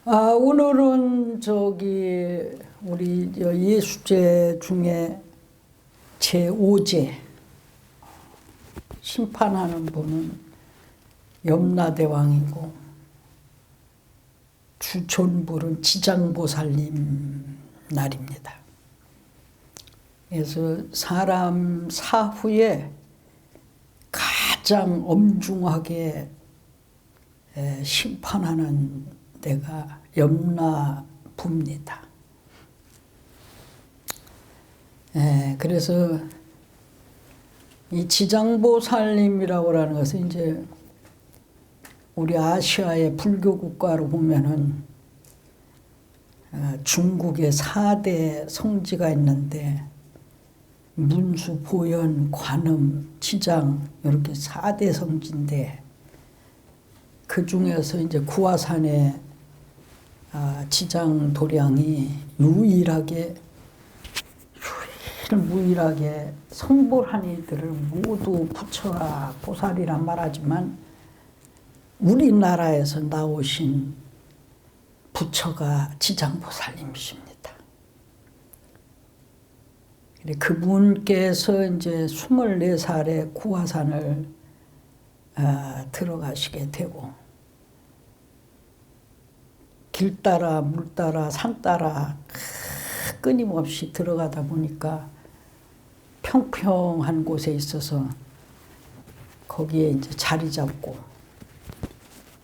오늘은 우리 예수제 중에 제5제 심판하는 분은 염라대왕이고 주존불은 지장보살님 날입니다. 그래서 사람 사후에 가장 엄중하게 심판하는 데가 염라부입니다. 그래서 이 지장보살님이라고 하는 것은 이제 우리 아시아의 불교 국가로 보면은 중국에 4대 성지가 있는데 문수, 보현, 관음, 지장 이렇게 4대 성지인데 그 중에서 이제 구화산에 지장 도량이 유일하게 성불한 이들을 모두 부처라 보살이라 말하지만 우리나라에서 나오신 부처가 지장보살님이십니다. 그분께서 이제 24살에 구화산을 들어가시게 되고 길 따라 물 따라 산 따라 끊임없이 들어가다 보니까 평평한 곳에 있어서 거기에 이제 자리 잡고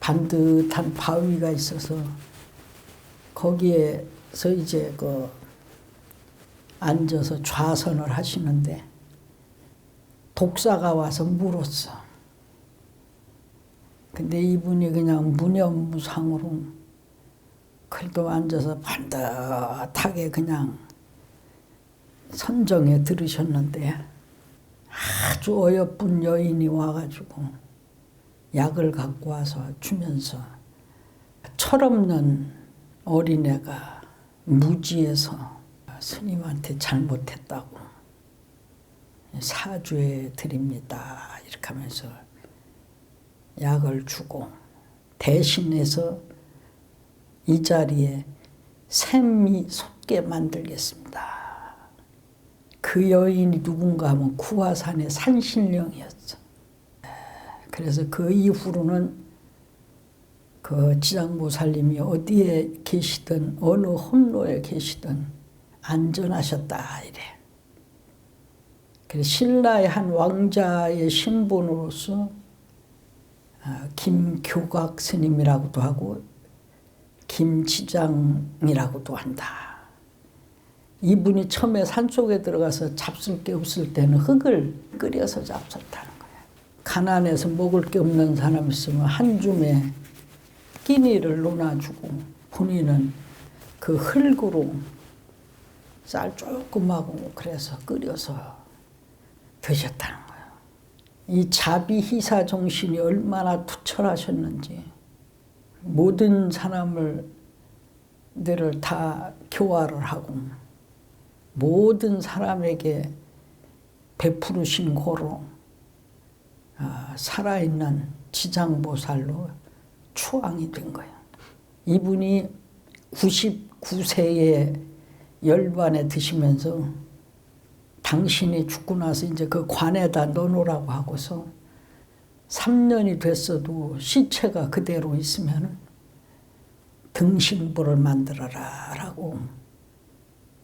반듯한 바위가 있어서 거기에서 이제 앉아서 좌선을 하시는데 독사가 와서 물었어. 근데 이분이 그냥 무념무상으로 그래도 앉아서 반듯하게 그냥 선정에 들으셨는데 아주 어여쁜 여인이 와가지고 약을 갖고 와서 주면서 철없는 어린애가 무지해서 스님한테 잘못했다고 사죄 드립니다 이렇게 하면서 약을 주고 대신해서 이 자리에 샘이 솟게 만들겠습니다. 그 여인이 누군가 하면 구화산의 산신령이었어. 그래서 그 이후로는 그 지장보살님이 어디에 계시든 어느 험로에 계시든 안전하셨다 이래. 그래서 신라의 한 왕자의 신분으로서 김교각 스님이라고도 하고 김지장이라고도 한다. 이분이 처음에 산속에 들어가서 잡술 게 없을 때는 흙을 끓여서 잡섰다는 거야. 가난해서 먹을 게 없는 사람 있으면 한 줌에 끼니를 놓아주고 본인은 그 흙으로 쌀 조금 하고 그래서 끓여서 드셨다는 거야. 이 자비희사 정신이 얼마나 투철하셨는지 모든 사람들을 다 교화를 하고 모든 사람에게 베푸르신 고로 살아있는 지장보살로 추앙이 된 거예요. 이분이 99세에 열반에 드시면서 당신이 죽고 나서 이제 그 관에다 넣어놓으라고 하고서 3년이 됐어도 시체가 그대로 있으면 등신보를 만들어라 라고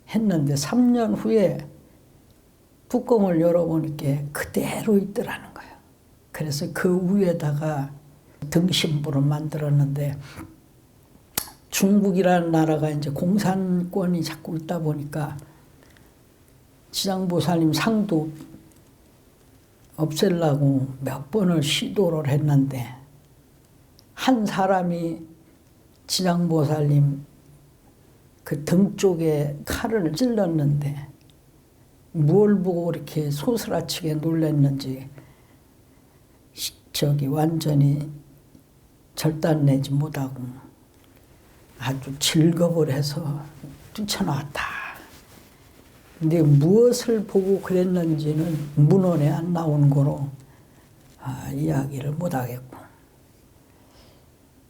했는데 3년 후에 뚜껑을 열어보니까 그대로 있더라는 거예요. 그래서 그 위에다가 등신보를 만들었는데 중국이라는 나라가 이제 공산권이 자꾸 있다 보니까 지장보살님 상도 없애려고 몇 번을 시도를 했는데 한 사람이 지장보살님 그 등 쪽에 칼을 찔렀는데 뭘 보고 이렇게 소스라치게 놀랐는지 완전히 절단내지 못하고 아주 질겁을 해서 뛰쳐나왔다. 근데 무엇을 보고 그랬는지는 문헌에 안 나오는 거로 이야기를 못하겠고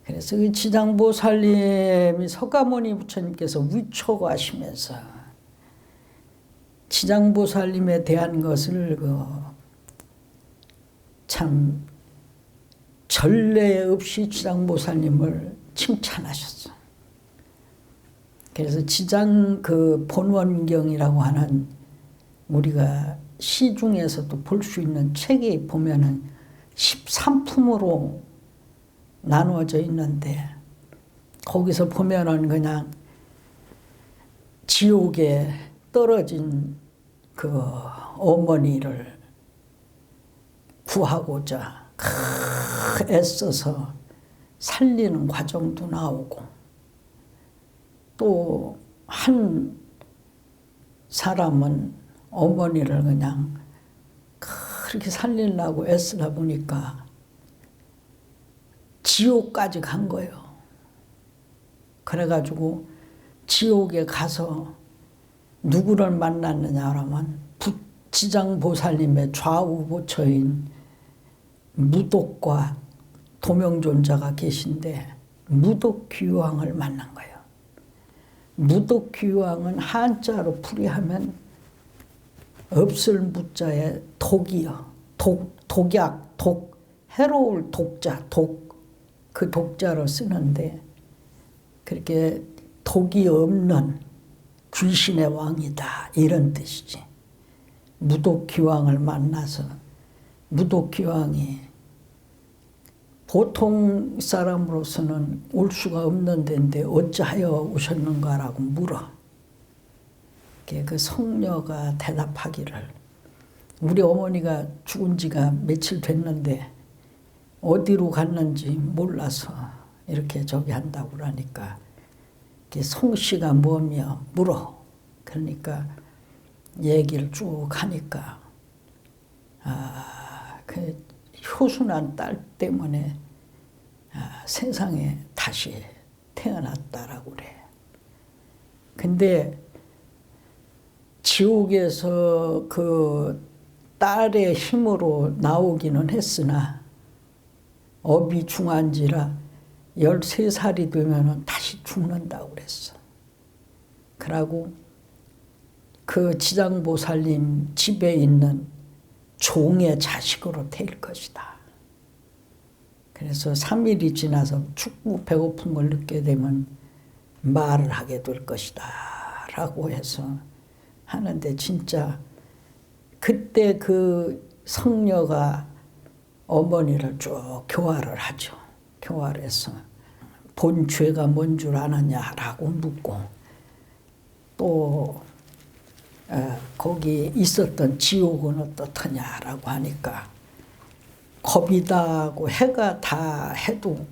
그래서 그 지장보살님이 석가모니 부처님께서 위촉하시면서 지장보살님에 대한 것을 참 전례 없이 지장보살님을 칭찬하셨어. 그래서 지장 본원경이라고 하는 우리가 시중에서도 볼 수 있는 책에 보면은 13품으로 나누어져 있는데 거기서 보면은 그냥 지옥에 떨어진 그 어머니를 구하고자 애써서 살리는 과정도 나오고 또 한 사람은 어머니를 그냥 그렇게 살리려고 애쓰다 보니까 지옥까지 간 거예요. 그래가지고 지옥에 가서 누구를 만났느냐 하면 지장보살님의 좌우보처인 무독과 도명존자가 계신데 무독귀왕을 만난 거예요. 무독귀왕은 한자로 풀이하면 없을 무자에 독이요. 독약, 해로울 독자, 그 독자로 쓰는데 그렇게 독이 없는 귀신의 왕이다 이런 뜻이지. 무독귀왕을 만나서 무독귀왕이 보통 사람으로서는 올 수가 없는 데인데 어찌하여 오셨는가라고 물어. 그 성녀가 대답하기를 우리 어머니가 죽은 지가 며칠 됐는데 어디로 갔는지 몰라서 이렇게 저기 한다고 그러니까 성씨가 뭐며 물어. 그러니까 얘기를 쭉 하니까 그 효순한 딸 때문에 세상에 다시 태어났다라고 그래. 근데 지옥에서 그 딸의 힘으로 나오기는 했으나 업이 중한지라 13살이 되면 다시 죽는다고 그랬어. 그러고 그 지장보살님 집에 있는 종의 자식으로 될 것이다. 그래서 3일이 지나서 춥고 배고픈 걸 느끼게 되면 말을 하게 될 것이다 라고 해서 하는데 진짜 그때 그 성녀가 어머니를 쭉 교화를 하죠. 교화를 해서 본 죄가 뭔 줄 아느냐라고 묻고 또 거기 있었던 지옥은 어떻더냐라고 하니까 겁이다고 해가 다 해도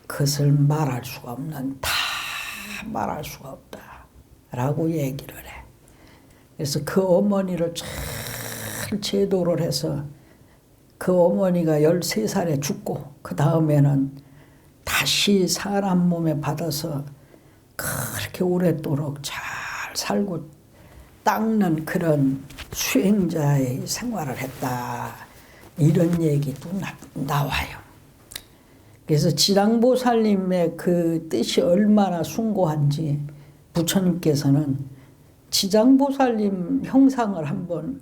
그것을 말할 수가 없는 다 말할 수가 없다라고 얘기를 해. 그래서 그 어머니를 잘 제도를 해서 그 어머니가 13살에 죽고 그 다음에는 다시 사람 몸에 받아서 그렇게 오랫도록 잘 살고 닦는 그런 수행자의 생활을 했다. 이런 얘기도 나와요. 그래서 지장보살님의 그 뜻이 얼마나 숭고한지 부처님께서는 지장보살님 형상을 한번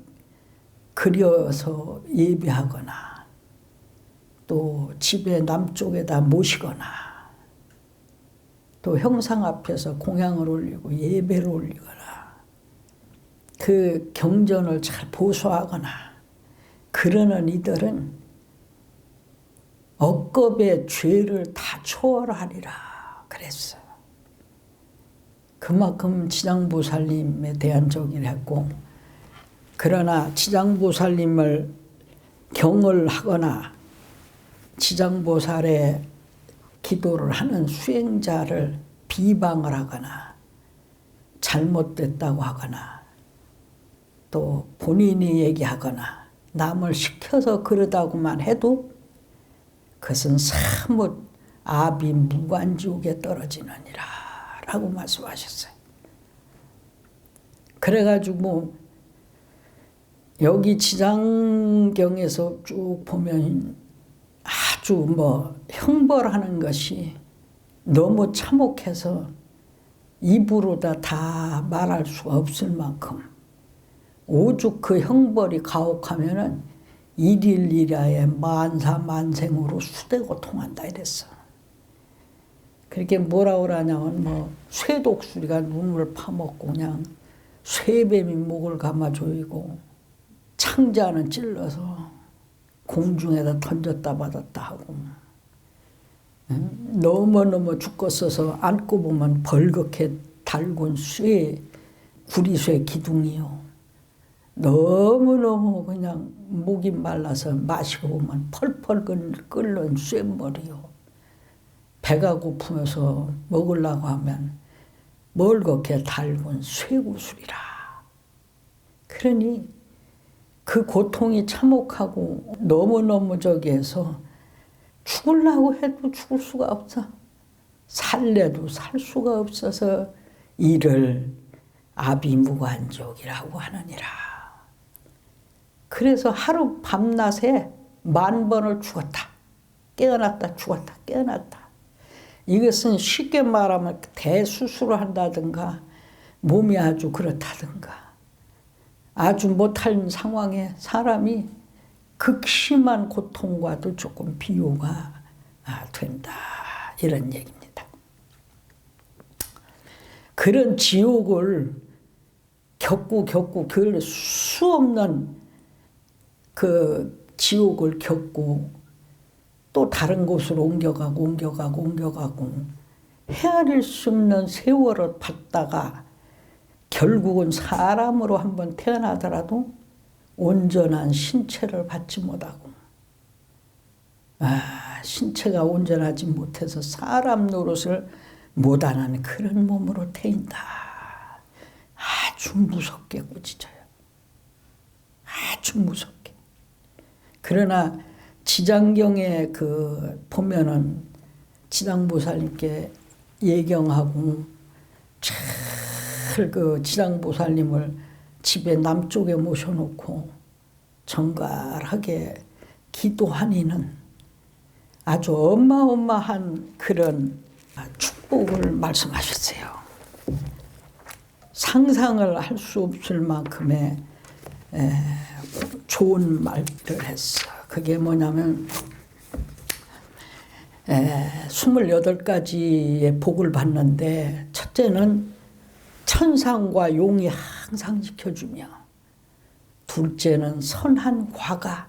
그려서 예배하거나 또 집에 남쪽에다 모시거나 또 형상 앞에서 공양을 올리고 예배를 올리거나 그 경전을 잘 보수하거나 그러는 이들은 억겁의 죄를 다 초월하리라 그랬어. 그만큼 지장보살님에 대한 정의를 했고 그러나 지장보살님을 경을 하거나 지장보살의 기도를 하는 수행자를 비방을 하거나 잘못됐다고 하거나 또 본인이 얘기하거나 남을 시켜서 그러다고만 해도 그것은 사뭇 아비 무간지옥에 떨어지느니라 라고 말씀하셨어요. 그래가지고 여기 지장경에서 쭉 보면 아주 형벌하는 것이 너무 참혹해서 입으로 다 말할 수가 없을 만큼 오죽 그 형벌이 가혹하면은 일일이라에 만사만생으로 수대고통한다 이랬어. 그렇게 뭐라 그러냐면 뭐 쇠독수리가 눈을 파먹고 그냥 쇠뱀이 목을 감아 조이고 창자는 찔러서 공중에다 던졌다 받았다 하고 너무너무 죽겠어서 안고 보면 벌겋게 달군 쇠 구리쇠 기둥이요. 너무너무 그냥 목이 말라서 마시고 보면 펄펄 끓는 쇠머리요. 배가 고프면서 먹으려고 하면 멀겋게 달군 쇠구슬이라. 그러니 그 고통이 참혹하고 너무너무 저기해서 죽으려고 해도 죽을 수가 없어. 살래도 살 수가 없어서 이를 아비무관족이라고 하느니라. 그래서 하루 밤낮에 10,000번을 죽었다. 깨어났다 죽었다 깨어났다. 이것은 쉽게 말하면 대수술을 한다든가 몸이 아주 그렇다든가 아주 못한 상황에 사람이 극심한 고통과도 조금 비유가 된다. 이런 얘기입니다. 그런 지옥을 겪고 그 수없는 그 지옥을 겪고 또 다른 곳으로 옮겨가고 헤아릴 수 없는 세월을 받다가 결국은 사람으로 한번 태어나더라도 온전한 신체를 받지 못하고 신체가 온전하지 못해서 사람 노릇을 못하는 그런 몸으로 태인다. 아주 무섭게 꾸짖어요. 아주 무섭게. 그러나 지장경에 그 보면은 지장보살님께 예경하고 잘 그 지장보살님을 집에 남쪽에 모셔놓고 정갈하게 기도하니는 아주 어마어마한 그런 축복을 말씀하셨어요. 상상을 할 수 없을 만큼의 좋은 말들을 했어. 그게 뭐냐면 28가지의 복을 받는데 첫째는 천상과 용이 항상 지켜주며 둘째는 선한 과가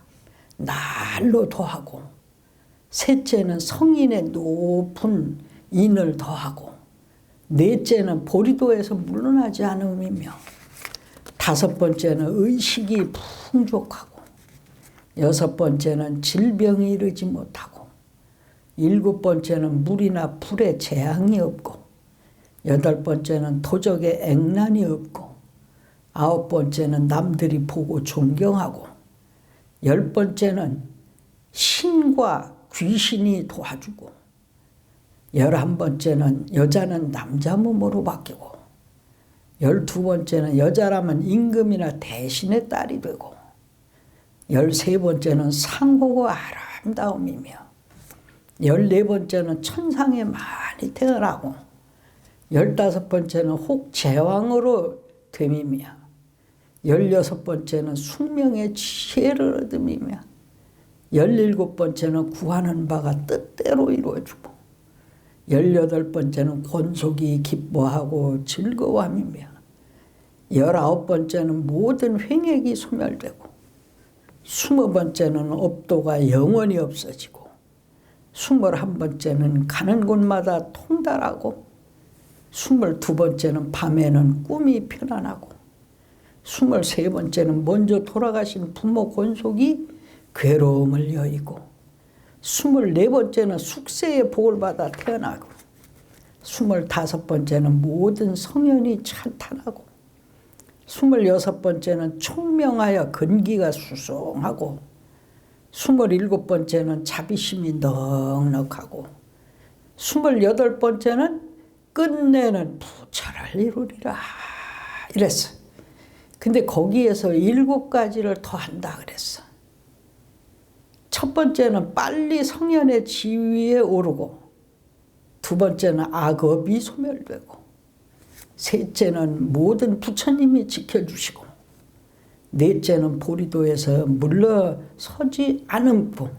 날로 더하고 셋째는 성인의 높은 인을 더하고 넷째는 보리도에서 물러나지 않음이며 다섯 번째는 의식이 풍족하고 여섯 번째는 질병이 이르지 못하고 일곱 번째는 물이나 불에 재앙이 없고 여덟 번째는 도적에 액난이 없고 아홉 번째는 남들이 보고 존경하고 열 번째는 신과 귀신이 도와주고 11번째는 여자는 남자 몸으로 바뀌고 12번째는 여자라면 임금이나 대신의 딸이 되고 13번째는 상호가 아름다움이며 14번째는 천상에 많이 태어나고 15번째는 혹 제왕으로 됨이며 16번째는 숙명의 지혜를 얻음이며 17번째는 구하는 바가 뜻대로 이루어지고 18번째는 권속이 기뻐하고 즐거워함이며 19번째는 모든 횡액이 소멸되고 20번째는 업도가 영원히 없어지고 21번째는 가는 곳마다 통달하고 22번째는 밤에는 꿈이 편안하고 23번째는 먼저 돌아가신 부모 권속이 괴로움을 여의고 24번째는 숙세의 복을 받아 태어나고 25번째는 모든 성현이 찬탄하고 26번째는 총명하여 근기가 수송하고 27번째는 자비심이 넉넉하고 28번째는 끝내는 부처를 이루리라 이랬어. 근데 거기에서 7가지를 더 한다 그랬어. 첫 번째는 빨리 성현의 지위에 오르고 두 번째는 악업이 소멸되고, 셋째는 모든 부처님이 지켜주시고, 넷째는 보리도에서 물러서지 않은 분,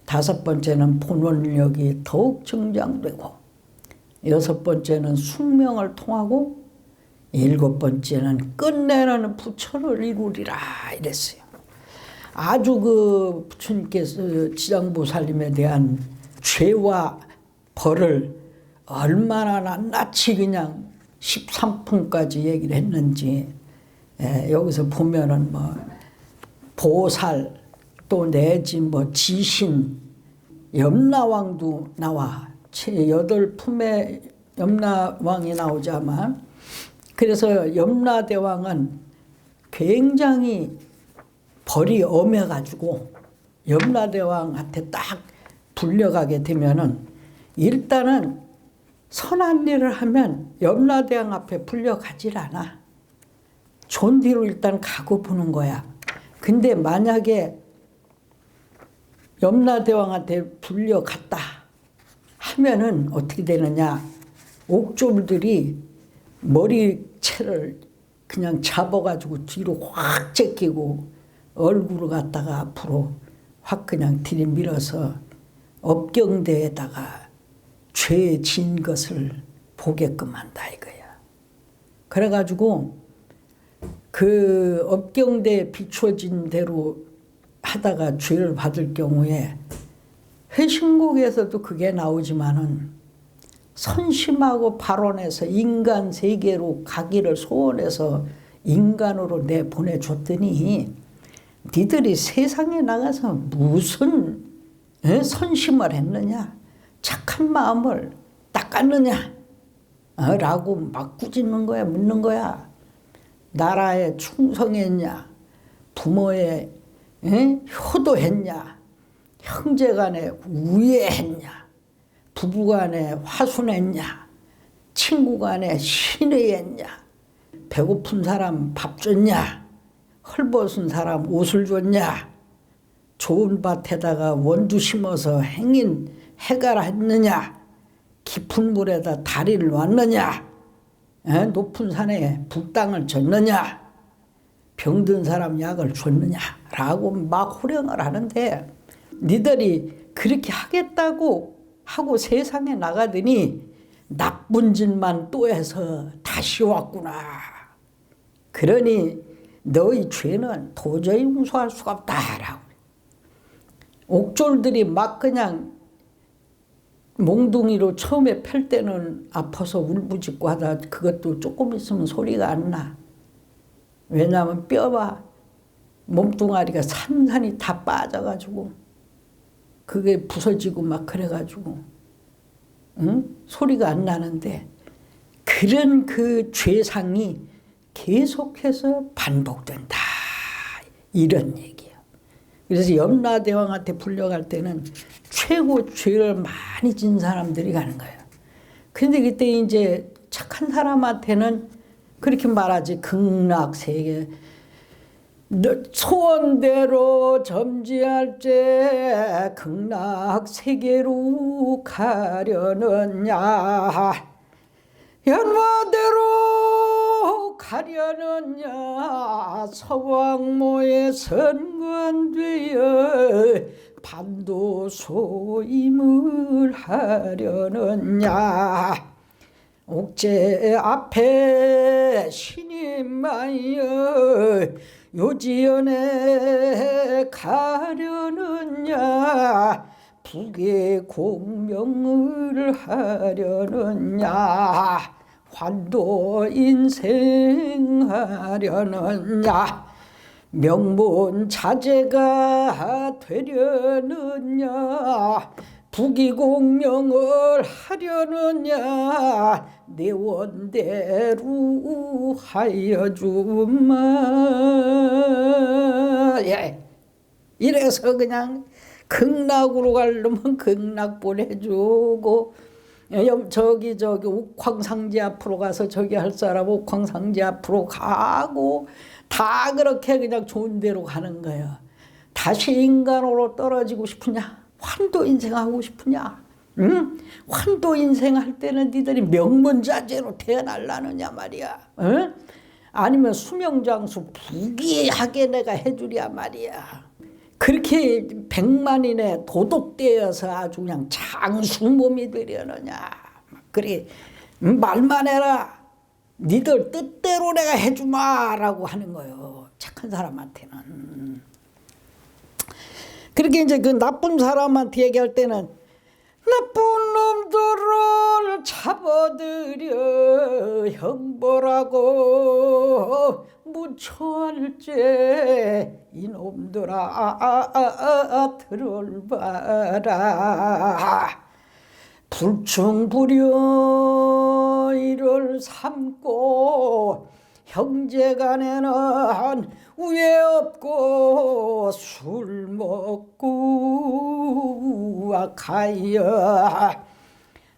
다섯 번째는 본원력이 더욱 증장되고, 여섯 번째는 숙명을 통하고, 일곱 번째는 끝내는 부처를 이루리라 이랬어요. 아주 그 부처님께서 지장보살님에 대한 죄와 벌을 얼마나 낱낱이 그냥 13품까지 얘기를 했는지, 여기서 보면은 뭐 보살 또 내지 뭐 지신, 염라왕도 나와. 제8품에 염라왕이 나오자만, 그래서 염라대왕은 굉장히 벌이 엄해가지고 염라대왕한테 딱 불려가게 되면은 일단은 선한 일을 하면 염라대왕 앞에 불려가질 않아. 존뒤로 일단 가고 보는 거야. 근데 만약에 염라대왕한테 불려갔다 하면은 어떻게 되느냐, 옥졸들이 머리채를 그냥 잡아가지고 뒤로 확 제끼고 얼굴을 갖다가 앞으로 확 그냥 들이밀어서 업경대에다가 죄 진 것을 보게끔 한다 이거야. 그래가지고 그 업경대에 비춰진 대로 하다가 죄를 받을 경우에, 회신곡에서도 그게 나오지만은 선심하고 발언해서 인간 세계로 가기를 소원해서 인간으로 내보내줬더니 니들이 세상에 나가서 무슨 선심을 했느냐, 착한 마음을 닦았느냐 라고 막 꾸짖는 거야, 묻는 거야. 나라에 충성했냐, 부모에 효도했냐, 형제간에 우애했냐, 부부간에 화순했냐, 친구간에 신의했냐, 배고픈 사람 밥 줬냐, 헐벗은 사람 옷을 줬냐, 좋은 밭에다가 원두 심어서 행인 해갈했느냐, 깊은 물에다 다리를 놨느냐, 높은 산에 불당을 졌느냐, 병든 사람 약을 줬느냐 라고 막 호령을 하는데, 니들이 그렇게 하겠다고 하고 세상에 나가더니 나쁜 짓만 또 해서 다시 왔구나. 그러니 너희 죄는 도저히 용서할 수가 없다라고. 옥졸들이 막 그냥 몽둥이로 처음에 펼 때는 아파서 울부짖고 하다 그것도 조금 있으면 소리가 안 나. 왜냐하면 뼈와 몸뚱아리가 산산이 다 빠져가지고 그게 부서지고 막 그래가지고 소리가 안 나는데, 그런 그 죄상이 계속해서 반복된다 이런 얘기예요. 그래서 염라대왕한테 불려갈 때는 최고 죄를 많이 진 사람들이 가는 거예요. 근데 그때 이제 착한 사람한테는 그렇게 말하지. 극락세계 소원대로 점지할 때 극락세계로 가려느냐, 연마대로 가려느냐, 서왕모에 선관되어 반도소임을 하려느냐, 옥제 앞에 신임하여 요지연에 가려느냐, 북의 공명을 하려느냐, 환도 인생하려느냐, 명문 자제가 되려느냐, 부귀공명을 하려느냐, 내 원대로 하여 주마. 예. 이래서 그냥 극락으로 가려면 극락 보내주고, 저기 옥황상제 앞으로 가서 저기 할 사람 옥황상제 앞으로 가고, 다 그렇게 그냥 좋은 데로 가는 거예요. 다시 인간으로 떨어지고 싶으냐, 환도 인생하고 싶으냐, 응? 환도 인생 할 때는 니들이 명문자제로 태어날라느냐 말이야. 응? 아니면 수명장수 부귀하게 내가 해주랴 말이야. 그렇게 백만인의 도덕되어서 아주 그냥 장수몸이 되려느냐. 그래 말만 해라. 니들 뜻대로 내가 해주마라고 하는 거요. 착한 사람한테는. 그렇게 이제 그 나쁜 사람한테 얘기할 때는 나쁜 놈들을 잡아들여 형벌하고 무처할제 이놈들아 들을 봐라. 불충불효 이를 삼고 형제간에는 우애 없고 술 먹고 가여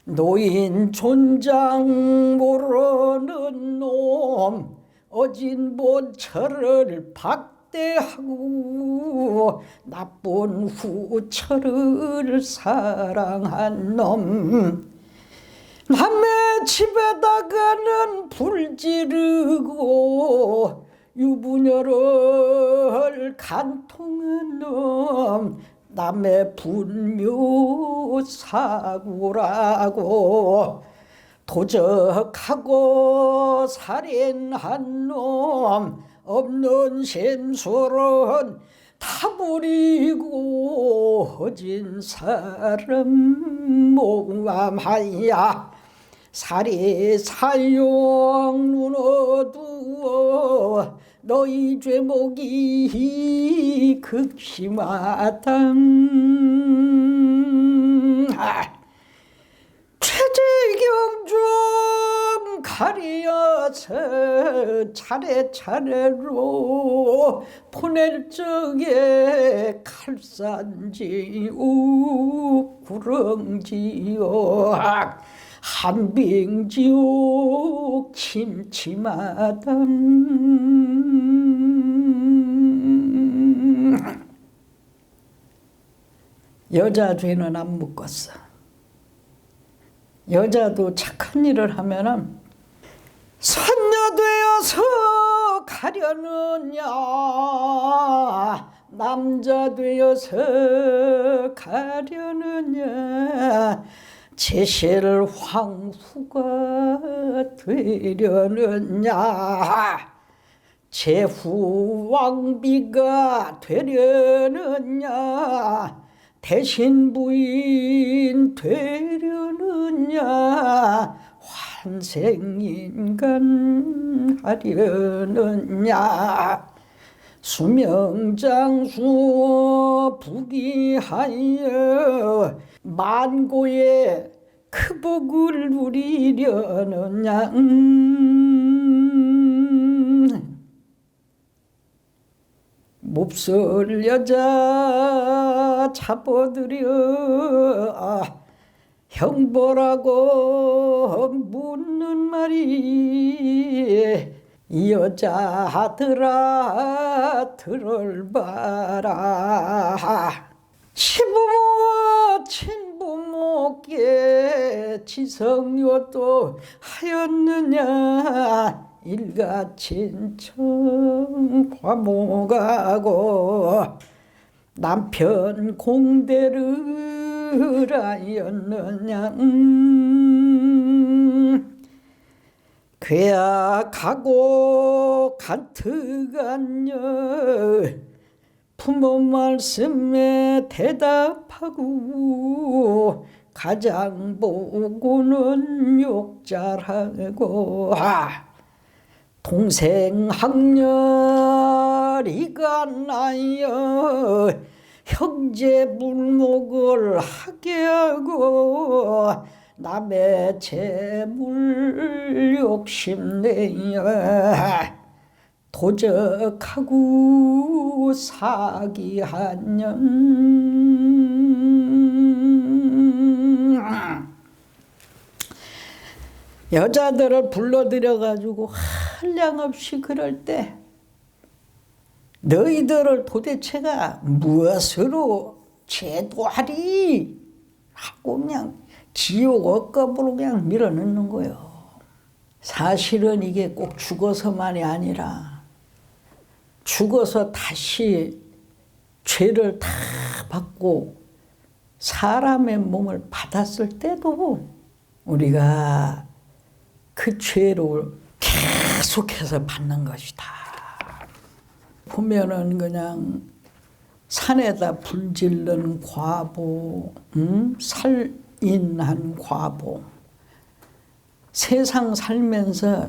노인 존장 모르는 놈 어진 본처를 박대하고 나쁜 후처를 사랑한 놈 남의 집에다가는 불 지르고 유부녀를 간통한 놈 남의 분묘 사고라고 도적하고 살인한 놈 없는 샘술은 다 버리고 허진 사람 모함하야 살이 사용 눈어두어 너희 죄목이 극심하다. 최재경 좀 가리어서 차례차례로 보낼 적에 칼산지오 구렁지오 한빙지옥 침침하다. 여자 죄는 안 묶었어. 여자도 착한 일을 하면은 선녀되어서 가려느냐 남자 되어서 가려느냐 제실 황후가 되려느냐 제후 왕비가 되려느냐 대신 부인 되려느냐 환생인간 하려느냐 수명장수 부귀하여 만고의 크복을 누리려느냐 몹쓸 여자 잡아들여 형벌하고 묻는 말이 이 여자들아 들을 봐라. 시부모와 친부모께 지성요도 하였느냐 일가친청 과모가고 남편 공대를 하였느냐 괴악하고 간특한여 부모 말씀에 대답하고 가장 보고는 욕잘하고 동생 학렬이가 나여 형제 물목을 하게 하고 남의 재물 욕심내어 도적하고 사기한 년 여자들을 불러들여가지고 한량없이 그럴 때 너희들을 도대체가 무엇으로 제도하리 하고 그냥 지옥 억압으로 그냥 밀어넣는 거예요. 사실은 이게 꼭 죽어서만이 아니라 죽어서 다시 죄를 다 받고 사람의 몸을 받았을 때도 우리가 그 죄를 계속해서 받는 것이다. 보면은 그냥 산에다 불질른 과보, 살인한 과보, 세상 살면서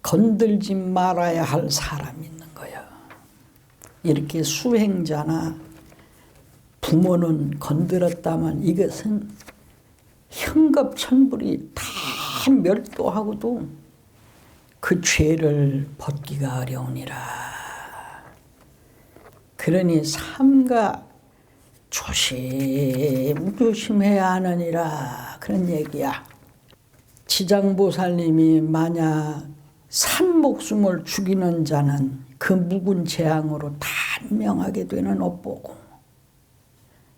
건들지 말아야 할 사람이 있는 거예요. 이렇게 수행자나 부모는 건드렸다면 이것은 현겁천불이 다 멸도하고도 그 죄를 벗기가 어려우니라. 그러니 삼가 조심조심해야 하느니라 그런 얘기야. 지장보살님이 만약 산 목숨을 죽이는 자는 그 묵은 재앙으로 단명하게 되는 업보고,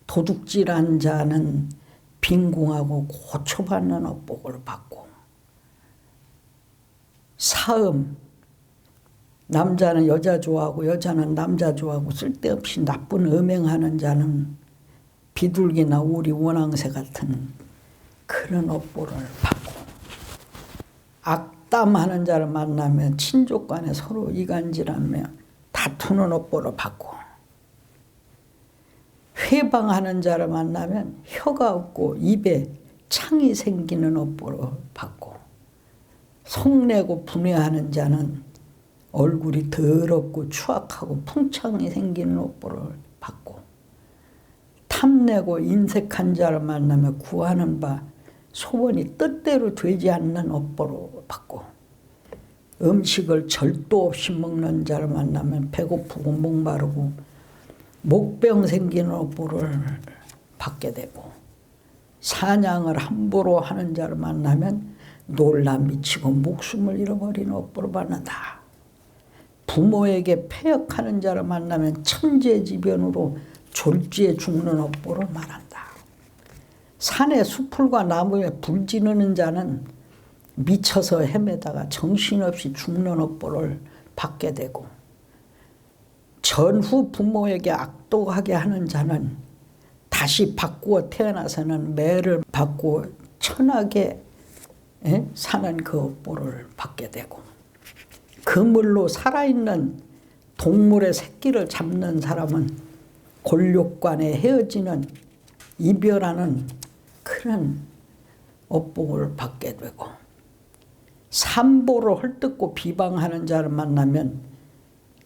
도둑질한 자는 빈궁하고 고초받는 업복을 받고, 사음, 남자는 여자 좋아하고 여자는 남자 좋아하고 쓸데없이 나쁜 음행하는 자는 비둘기나 오리, 원앙새 같은 그런 업보를 받고, 악담하는 자를 만나면 친족 간에 서로 이간질하며 다투는 업보를 받고, 회방하는 자를 만나면 혀가 없고 입에 창이 생기는 업보를 받고, 속내고 분해하는 자는 얼굴이 더럽고 추악하고 풍창이 생기는 업보를 받고, 탐내고 인색한 자를 만나면 구하는 바 소원이 뜻대로 되지 않는 업보로 받고, 음식을 절도 없이 먹는 자를 만나면 배고프고 목마르고 목병 생기는 업보를 받게 되고, 사냥을 함부로 하는 자를 만나면 놀라 미치고 목숨을 잃어버리는 업보를 받는다. 부모에게 패역하는 자를 만나면 천재지변으로 졸지에 죽는 업보를 말한다. 산의 수풀과 나무에 불 지르는 자는 미쳐서 헤매다가 정신없이 죽는 업보를 받게 되고, 전후 부모에게 악독하게 하는 자는 다시 바꾸어 태어나서는 매를 받고 천하게 사는 그 업보를 받게 되고, 그물로 살아있는 동물의 새끼를 잡는 사람은 골욕관에 헤어지는 이별하는 그런 업복을 받게 되고, 삼보를 헐뜯고 비방하는 자를 만나면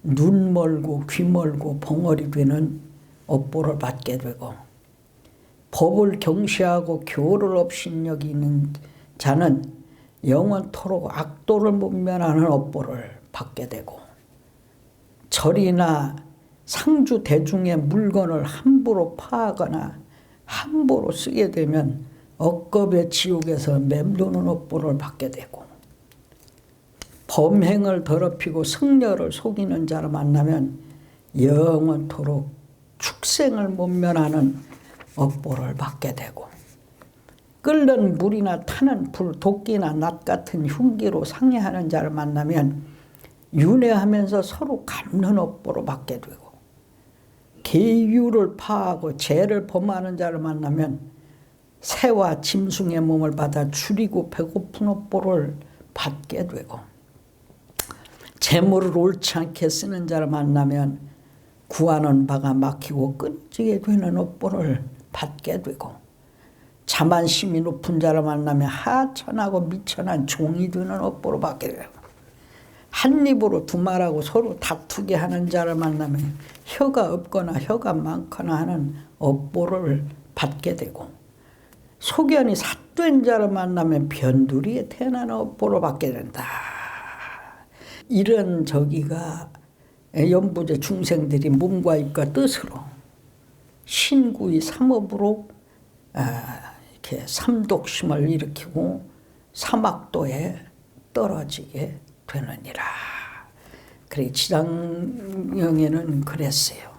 눈 멀고 귀 멀고 벙어리 되는 업보를 받게 되고, 법을 경시하고 교를 없인 여기는 자는 영원토록 악도를 못 면하는 업보를 받게 되고, 절이나 상주 대중의 물건을 함부로 파하거나 함부로 쓰게 되면 억겁의 지옥에서 맴도는 업보를 받게 되고, 범행을 더럽히고 승려를 속이는 자를 만나면 영원토록 축생을 못 면하는 업보를 받게 되고, 끓는 물이나 타는 불, 도끼나 낫 같은 흉기로 상해하는 자를 만나면 윤회하면서 서로 갚는 업보로 받게 되고, 계유를 파하고 죄를 범하는 자를 만나면 새와 짐승의 몸을 받아 줄이고 배고픈 업보를 받게 되고, 재물을 옳지 않게 쓰는 자를 만나면 구하는 바가 막히고 끊지게 되는 업보를 받게 되고, 자만심이 높은 자를 만나면 하천하고 미천한 종이 되는 업보로 받게 되고, 한 입으로 두 말하고 서로 다투게 하는 자를 만나면 혀가 없거나 혀가 많거나 하는 업보를 받게 되고, 소견이 삿된 자를 만나면 변두리에 태어나는 업보를 받게 된다. 이런 저기가 연부제 중생들이 몸과 입과 뜻으로 신구의 삼업으로 이렇게 삼독심을 일으키고 사막도에 떨어지게 되느니라. 그래 지장령에는 그랬어요.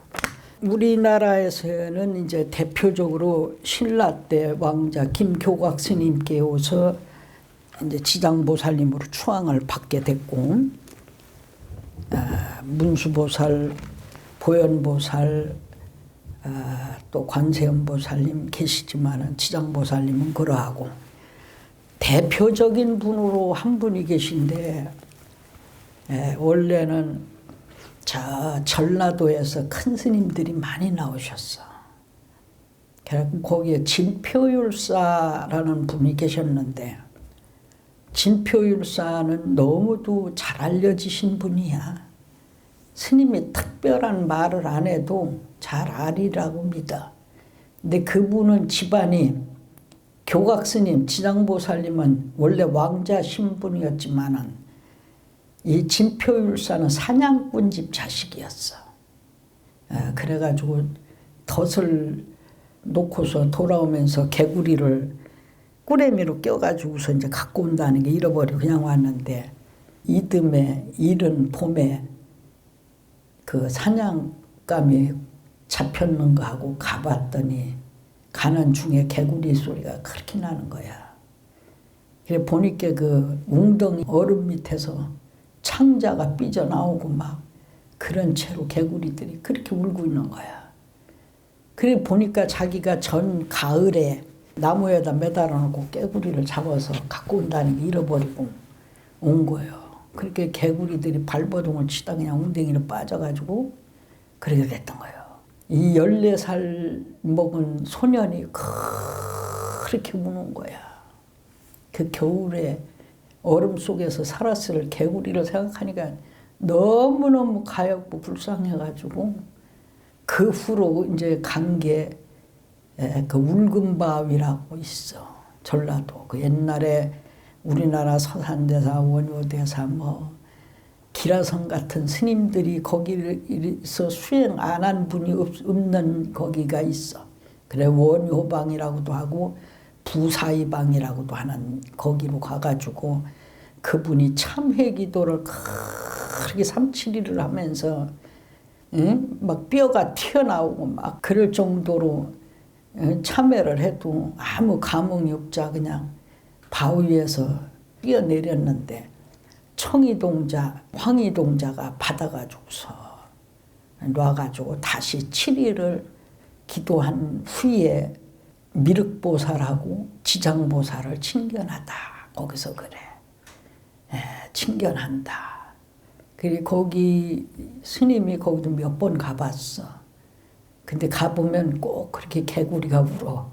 우리나라에서는 이제 대표적으로 신라 때 왕자 김교각 스님께 오서 이제 지장보살님으로 추앙을 받게 됐고, 문수보살, 보현보살, 또 관세음보살님 계시지만은 지장보살님은 그러하고 대표적인 분으로 한 분이 계신데, 원래는 저 전라도에서 큰 스님들이 많이 나오셨어. 그래서 거기에 진표율사라는 분이 계셨는데, 진표율사는 너무도 잘 알려지신 분이야. 스님이 특별한 말을 안 해도 잘 아리라고 믿어. 근데 그분은 집안이 교각스님, 지장보살님은 원래 왕자 신분이었지만은 이 진표율사는 사냥꾼 집 자식이었어. 그래가지고 덫을 놓고서 돌아오면서 개구리를 꾸레미로 껴가지고서 이제 갖고 온다는 게 잃어버리고 그냥 왔는데, 이듬해 이른 봄에 그 사냥감이 잡혔는 거 하고 가봤더니 가는 중에 개구리 소리가 그렇게 나는 거야. 그래 보니까 그 웅덩이 얼음 밑에서 창자가 삐져나오고 막 그런 채로 개구리들이 그렇게 울고 있는 거야. 그래 보니까 자기가 전 가을에 나무에다 매달아 놓고 개구리를 잡아서 갖고 온다는 게 잃어버리고 온 거예요. 그렇게 개구리들이 발버둥을 치다 그냥 웅덩이로 빠져가지고 그렇게 됐던 거예요. 이 14살 먹은 소년이 그렇게 우는 거야. 그 겨울에 얼음 속에서 살았을 개구리를 생각하니까 너무너무 가엾고 불쌍해가지고, 그 후로 이제 간 게 그 울금바위라고 있어. 전라도. 그 옛날에 우리나라 서산대사, 원효대사, 뭐 기라성 같은 스님들이 거기서 수행 안 한 분이 없는 거기가 있어. 그래 원효방이라고도 하고 부사이방이라고도 하는 거기로 가가지고 그분이 참회기도를 그렇게 3-7일을 하면서 막 뼈가 튀어나오고 막 그럴 정도로 참회를 해도 아무 감흥이 없자 그냥 바위에서 뛰어내렸는데, 청이동자, 황이동자가 받아가지고서 놔가지고 다시 7일을 기도한 후에 미륵보살하고 지장보살을 친견하다. 거기서 그래. 친견한다. 그리고 거기 스님이 거기도 몇 번 가봤어. 근데 가보면 꼭 그렇게 개구리가 울어.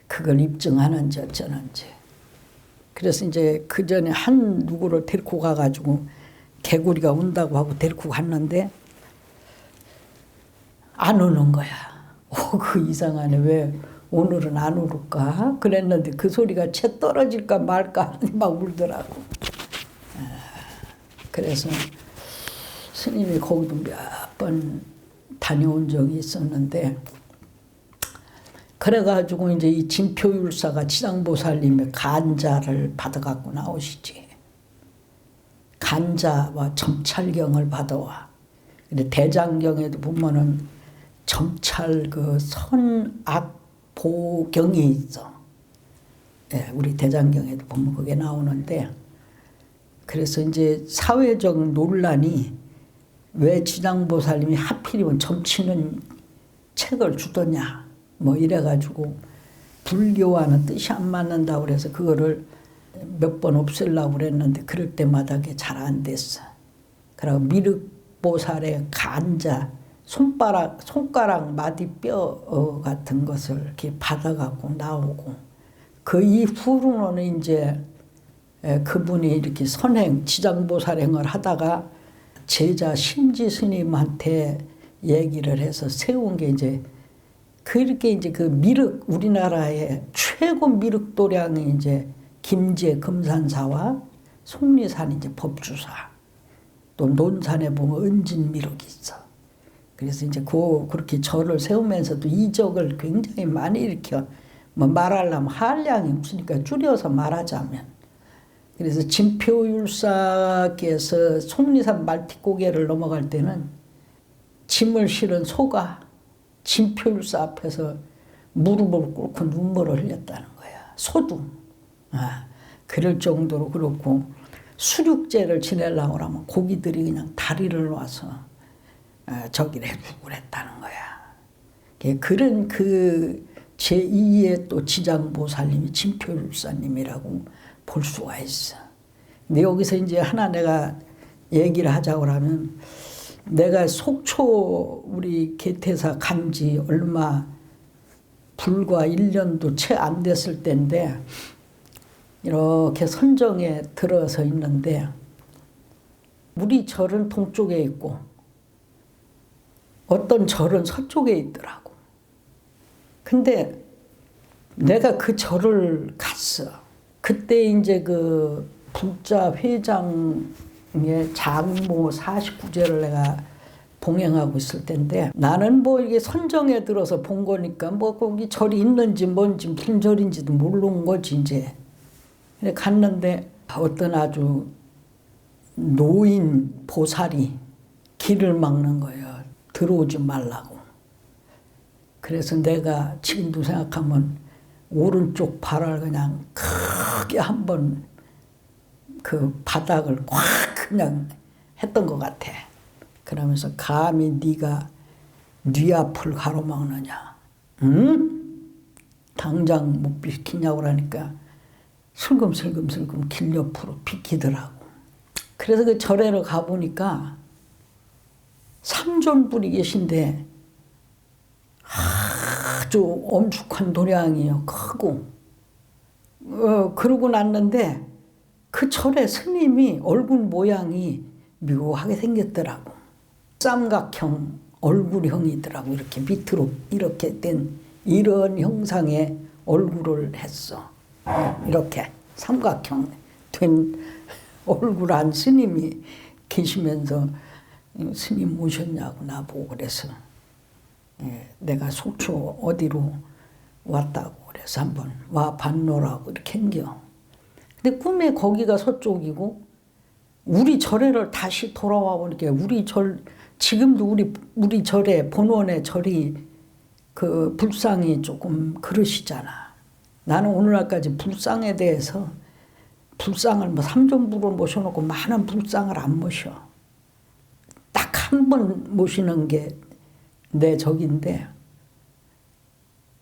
그걸 입증하는지 어쩌는지. 그래서 이제 그 전에 한 누구를 데리고 가가지고 개구리가 운다고 하고 데리고 갔는데 안 우는 거야. 그 이상하네. 왜 오늘은 안 울을까? 그랬는데 그 소리가 채 떨어질까 말까 막 울더라고. 그래서 스님이 거기도 몇 번 다녀온 적이 있었는데, 그래가지고 이제 이 진표율사가 지장보살님의 간자를 받아갖고 나오시지. 간자와 점찰경을 받아와. 근데 대장경에도 보면은 점찰 그 선악보경이 있어. 우리 대장경에도 보면 그게 나오는데, 그래서 이제 사회적 논란이 왜 지장보살님이 하필이면 점치는 책을 주더냐 뭐 이래가지고 불교와는 뜻이 안 맞는다고 그래서 그거를 몇 번 없애려고 그랬는데 그럴 때마다 그게 잘 안 됐어. 그리고 미륵보살의 간자, 손가락 마디뼈 같은 것을 이렇게 받아갖고 나오고, 그 이후로는 이제 그분이 이렇게 선행, 지장보살행을 하다가 제자 심지 스님한테 얘기를 해서 세운 게 이제 그렇게 이제 그 미륵, 우리나라의 최고 미륵도량이 이제 김제 금산사와 속리산 이제 법주사, 또 논산에 보면 은진미륵이 있어. 그래서 이제 그렇게 절을 세우면서도 이적을 굉장히 많이 일으켜. 뭐 말하려면 한량이 없으니까 줄여서 말하자면. 그래서 진표율사께서 속리산 말티고개를 넘어갈 때는 짐을 실은 소가 진표율사 앞에서 무릎을 꿇고 눈물을 흘렸다는 거야. 소둥. 그럴 정도로. 그렇고 수륙제를 지내려고 하면 고기들이 그냥 다리를 놔서 저기를 해주고 그랬다는 거야. 그런 그 제2의 또 지장보살님이 진표율사님이라고 볼 수가 있어. 근데 여기서 이제 하나 내가 얘기를 하자고 하면, 내가 속초 우리 개태사 간지 얼마 불과 1년도 채 안 됐을 때인데, 이렇게 선정에 들어서 있는데, 우리 절은 동쪽에 있고 어떤 절은 서쪽에 있더라고. 근데 내가 그 절을 갔어. 그때 이제 그 불자 회장의 장모 49제를 내가 봉행하고 있을 때인데, 나는 뭐 이게 선정에 들어서 본 거니까 뭐 거기 절이 있는지 뭔지 무슨 절인지도 모르는 거지 이제. 근데 갔는데 어떤 아주 노인 보살이 길을 막는 거예요. 들어오지 말라고. 그래서 내가 지금도 생각하면 오른쪽 발을 그냥 크게 한번 그 바닥을 확 그냥 했던 것 같아. 그러면서 감히 네가 네 앞을 가로막느냐, 응? 당장 못 비키냐고 그러니까 슬금슬금 길 옆으로 비키더라고. 그래서 그 절에를 가보니까 삼존불이 계신데 아주 엄숙한 도량이요, 크고. 그러고 났는데 그 절에 스님이 얼굴 모양이 묘하게 생겼더라고. 쌍각형 얼굴형이더라고. 이렇게 밑으로 이렇게 된 이런 형상의 얼굴을 했어. 이렇게 삼각형 된 얼굴한 스님이 계시면서 스님 오셨냐고 나보고 그래서 내가 속초 어디로 왔다고 그래서 한번 와 봤노라고 이렇게 한겨. 근데 꿈에 거기가 서쪽이고 우리 절에를 다시 돌아와 보니까 우리 절 지금도 우리 절에 본원의 절이 그 불상이 조금 그러시잖아. 나는 오늘날까지 불상에 대해서 불상을 뭐 삼존불을 모셔놓고 많은 불상을 안 모셔. 딱 한 번 모시는 게 내 적인데,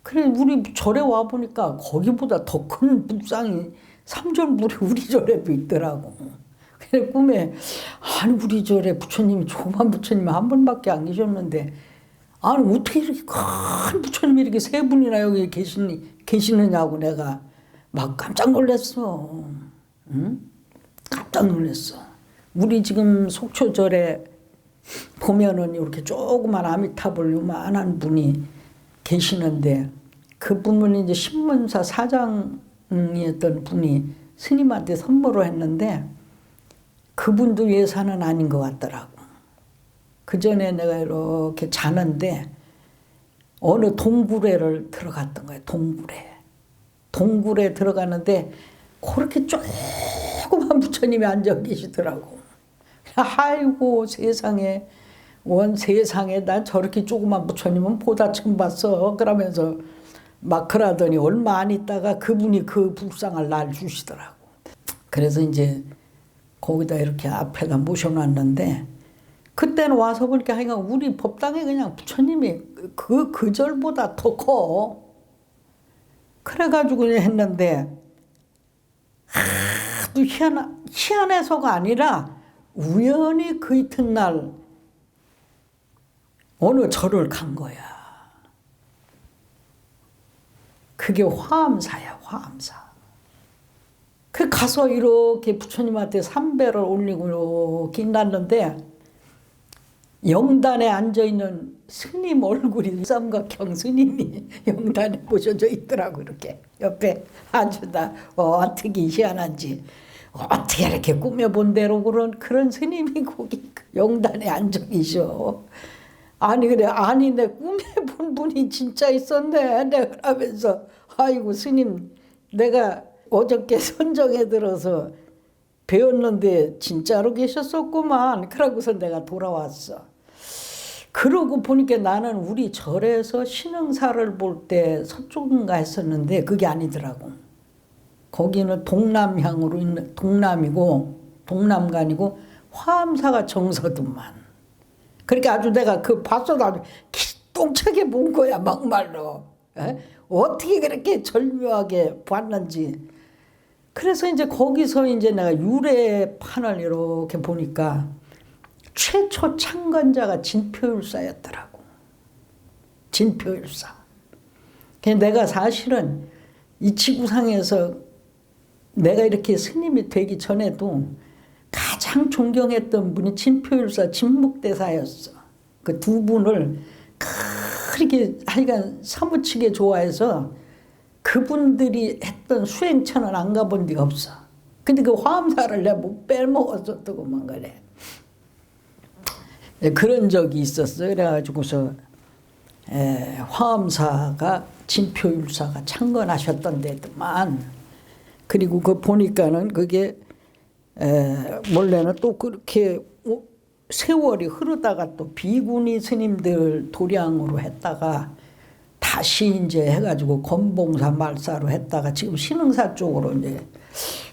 그래 우리 절에 와 보니까 거기보다 더 큰 불상이 삼존불이 우리 절에도 있더라고. 그래 꿈에 아니 우리 절에 부처님이 조그만 부처님이 한 분밖에 안 계셨는데 아니 어떻게 이렇게 큰 부처님이 이렇게 세 분이나 여기 계시느냐고 내가 막 깜짝 놀랐어. 응? 깜짝 놀랐어. 우리 지금 속초절에 보면은 이렇게 조그만 아미타불 요만한 분이 계시는데, 그분은 이제 신문사 사장이었던 분이 스님한테 선물을 했는데 그분도 예산은 아닌 것 같더라고. 그 전에 내가 이렇게 자는데 어느 동굴에를 들어갔던 거야. 동굴에 들어가는데 그렇게 조그만 부처님이 앉아 계시더라고. 아이고 세상에 세상에 난 저렇게 조그만 부처님은 보다 처음 봤어. 그러면서 막 그러더니 얼마 안 있다가 그분이 그 불상을 날 주시더라고. 그래서 이제 거기다 이렇게 앞에다 모셔놨는데, 그때는 와서 보니까 하여간 우리 법당에 그냥 부처님이 그 절보다 더 커. 그래가지고 그냥 했는데 하도 희한해서가 아니라 우연히 그 이튿날 어느 절을 간 거야. 그게 화엄사야, 화엄사. 그 가서 이렇게 부처님한테 삼배를 올리고 이렇게 났는데 영단에 앉아있는 스님 얼굴이 삼각형 스님이 영단에 모셔져 있더라고. 이렇게 옆에 앉으다 어떻게 희한한지 어떻게 이렇게 꾸며본 대로 그런 스님이 거기 영단에 앉아 계셔. 아니 그래 아니 내 꿈에 본 분이 진짜 있었네. 내가 그러면서 아이고 스님 내가 어저께 선정에 들어서 배웠는데 진짜로 계셨었구만. 그러고서 내가 돌아왔어. 그러고 보니까 나는 우리 절에서 신흥사를 볼 때 서쪽인가 했었는데 그게 아니더라고. 거기는 동남향으로 있는 동남이고 동남간이고 화엄사가 정서더만. 그러니까 아주 내가 그 봤어도 아주 기똥차게 본 거야 막말로. 에? 어떻게 그렇게 절묘하게 봤는지. 그래서 이제 거기서 이제 내가 유래판을 이렇게 보니까 최초 창건자가 진표율사였더라고. 진표율사. 내가 사실은 이 지구상에서 내가 이렇게 스님이 되기 전에도 가장 존경했던 분이 진표율사 진묵대사였어. 그 두 분을 그렇게 하여간 사무치게 좋아해서 그분들이 했던 수행처는 안 가본 데가 없어. 근데 그 화엄사를 내가 못 빼먹었었더구만 그래. 그런 적이 있었어. 그래가지고서 화엄사가 진표율사가 창건하셨던 데더만. 그리고 그 보니까는 그게 원래는 또 그렇게 세월이 흐르다가 또 비구니 스님들 도량으로 했다가 다시 이제 해가지고 건봉사 말사로 했다가 지금 신흥사 쪽으로 이제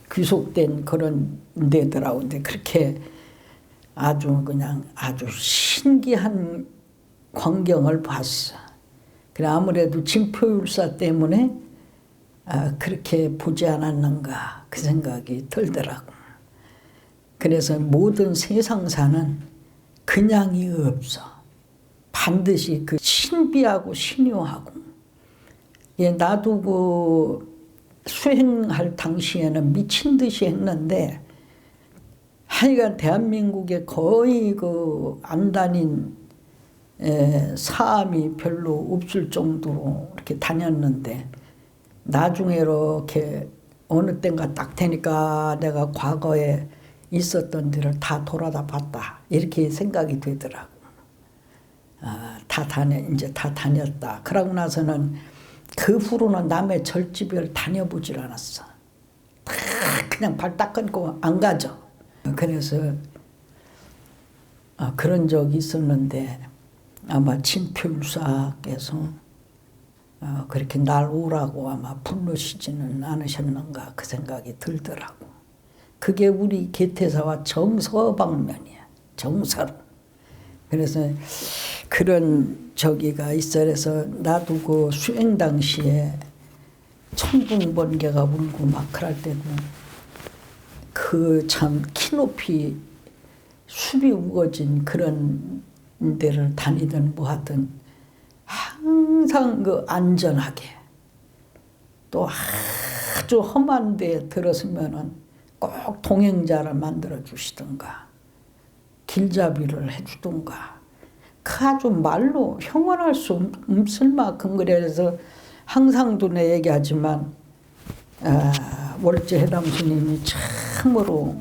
귀속된 그런 데더라고. 근데 그렇게 아주 그냥 아주 신기한 광경을 봤어. 그래 아무래도 진표율사 때문에 그렇게 보지 않았는가 그 생각이 들더라고. 그래서 모든 세상사는 그냥이 없어. 반드시 그 신비하고 신묘하고. 나도 그 수행할 당시에는 미친 듯이 했는데 하여간 대한민국에 거의 그 안 다닌 사암이 별로 없을 정도로 이렇게 다녔는데 나중에 이렇게 어느 땐가 딱 되니까 내가 과거에 있었던 데를 다 돌아다 봤다 이렇게 생각이 되더라고. 이제 다 다녔다. 그러고 나서는 그 후로는 남의 절집을 다녀보질 않았어. 다 그냥 발 딱 끊고 안 가죠. 그래서 그런 적이 있었는데 아마 진표율사께서 그렇게 날 오라고 아마 부르시지는 않으셨는가 그 생각이 들더라고. 그게 우리 개태사와 정서방면이야. 정서로. 그래서 그런 저기가 있어. 그래서 나도 그 수행 당시에 천둥번개가 울고 막 그럴 때도 그 참 키높이 숲이 우거진 그런 데를 다니든 뭐 하든 항상 그 안전하게 또 아주 험한 데 들었으면은 꼭 동행자를 만들어 주시던가 길잡이를 해주던가 그 아주 말로 형언할 수 없을 만큼. 그래서 항상도 내 얘기하지만 월제해담 스님이 참으로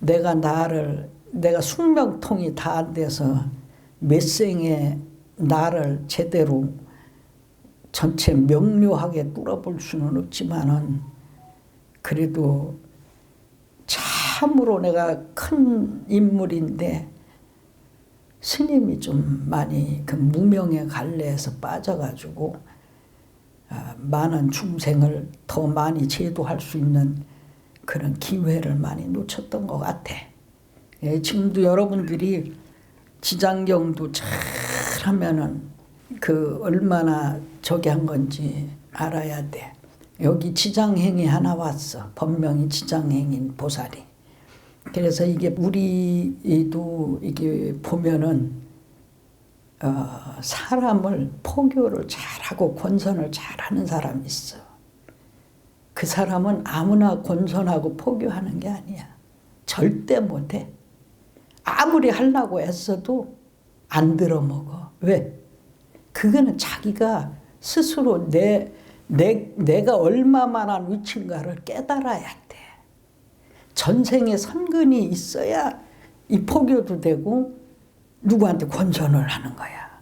내가 숙명통이 다 안 돼서 몇 생에 나를 제대로 전체 명료하게 뚫어볼 수는 없지만은 그래도 참으로 내가 큰 인물인데 스님이 좀 많이 그 무명의 갈래에서 빠져가지고 많은 중생을 더 많이 제도할 수 있는 그런 기회를 많이 놓쳤던 것 같아. 지금도 여러분들이 지장경도 잘 하면은 그 얼마나 저기 한 건지 알아야 돼. 여기 지장행이 하나 왔어. 법명이 지장행인 보살이. 그래서 이게 우리도 이게 보면은 사람을 포교를 잘하고 권선을 잘하는 사람이 있어. 그 사람은 아무나 권선하고 포교하는 게 아니야. 절대 못해. 아무리 하려고 애써도 안 들어먹어. 왜? 그거는 자기가 스스로 내가 얼마만한 위치인가를 깨달아야 돼. 전생에 선근이 있어야 이 포교도 되고 누구한테 권선을 하는 거야.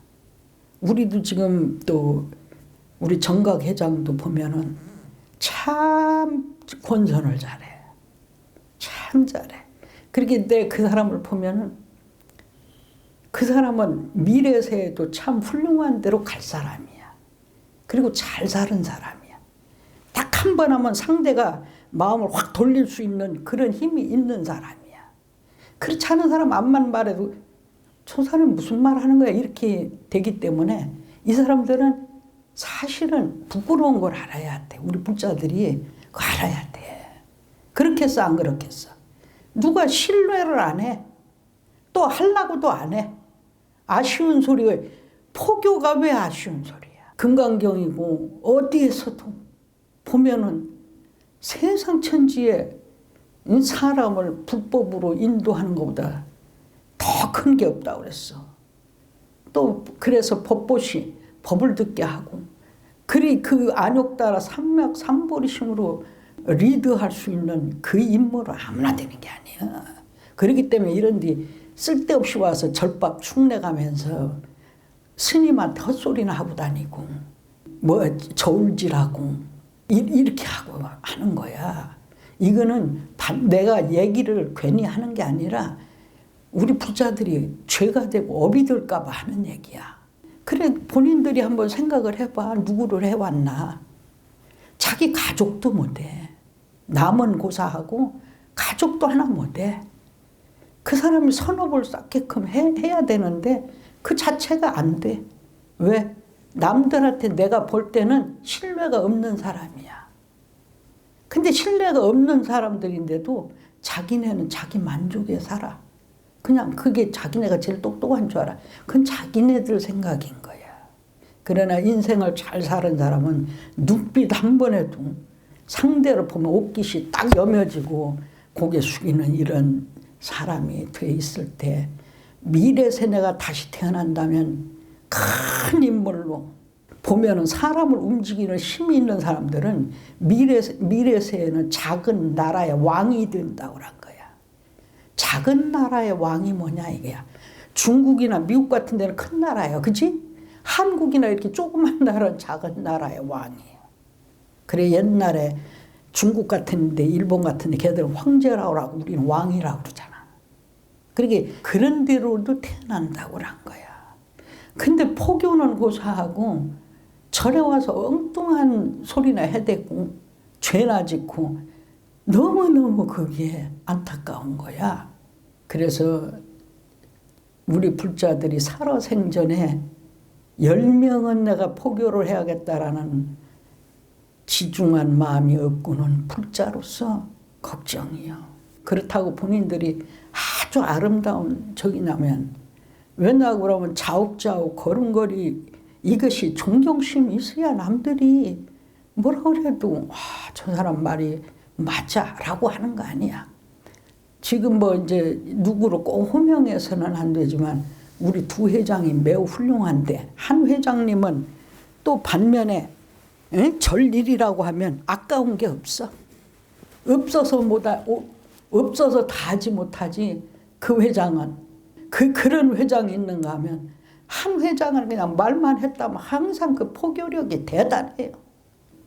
우리도 지금 또 우리 정각회장도 보면은 참 권선을 잘해. 참 잘해. 그렇게 내 그 사람을 보면은 그 사람은 미래세에도 참 훌륭한 대로 갈 사람이야. 그리고 잘 사는 사람이야. 딱 한 번 하면 상대가 마음을 확 돌릴 수 있는 그런 힘이 있는 사람이야. 그렇지 않은 사람 암만 말해도 저 사람이 무슨 말 하는 거야 이렇게 되기 때문에 이 사람들은 사실은 부끄러운 걸 알아야 돼. 우리 불자들이 그거 알아야 돼. 그렇겠어 안 그렇겠어? 누가 신뢰를 안 해. 또 하려고도 안 해. 아쉬운 소리가 포교가 왜 아쉬운 소리야. 금강경이고 어디에서도 보면은 세상 천지에 사람을 불법으로 인도하는 것보다 더 큰 게 없다고 그랬어. 또 그래서 법보시 법을 듣게 하고 그리 그 안욕 따라 삼맥 삼보리심으로 리드할 수 있는 그 임무를 아무나 되는 게 아니야. 그렇기 때문에 이런 데 쓸데없이 와서 절밥 축내가면서 스님한테 헛소리나 하고 다니고 뭐 저울질하고 이렇게 하고 하는 거야. 이거는 내가 얘기를 괜히 하는 게 아니라 우리 부자들이 죄가 되고 업이 될까 봐 하는 얘기야. 그래 본인들이 한번 생각을 해봐. 누구를 해왔나. 자기 가족도 못해. 남은 고사하고 가족도 하나 못해. 그 사람이 선업을 쌓게끔 해야 되는데 그 자체가 안 돼. 왜? 남들한테 내가 볼 때는 신뢰가 없는 사람이야. 근데 신뢰가 없는 사람들인데도 자기네는 자기 만족에 살아. 그냥 그게 자기네가 제일 똑똑한 줄 알아. 그건 자기네들 생각인 거야. 그러나 인생을 잘 사는 사람은 눈빛 한 번에도 상대를 보면 옷깃이 딱 여며지고 고개 숙이는 이런 사람이 돼 있을 때 미래 세대가 다시 태어난다면 큰 인물로 보면은 사람을 움직이는 힘이 있는 사람들은 미래 세에는 작은 나라의 왕이 된다고 한 거야. 작은 나라의 왕이 뭐냐 이거야. 중국이나 미국 같은 데는 큰 나라예요. 그치? 한국이나 이렇게 조그만 나라는 작은 나라의 왕이에요. 그래 옛날에 중국 같은 데 일본 같은 데 걔들은 황제라고 하고 우리는 왕이라고 그러잖아. 그러게 그런 데로도 태어난다고 한 거야. 근데 포교는 고사하고 절에 와서 엉뚱한 소리나 해대고 죄나 짓고 너무너무 그게 안타까운 거야. 그래서 우리 불자들이 살아생전에 10명은 내가 포교를 해야겠다라는 지중한 마음이 없고는 불자로서 걱정이요. 그렇다고 본인들이 아주 아름다운 적이냐면 왜냐 그러면 자욱자욱 걸음걸이 이것이 존경심이 있어야 남들이 뭐라 그래도 저 사람 말이 맞아라고 하는 거 아니야. 지금 뭐 이제 누구를 꼭 호명해서는 안 되지만 우리 두 회장이 매우 훌륭한데 한 회장님은 또 반면에 절일이라고 하면 아까운 게 없어. 없어서 다 하지 못하지. 그 회장은 그런 회장이 있는가 하면 한 회장을 그냥 말만 했다면 항상 그 포교력이 대단해요.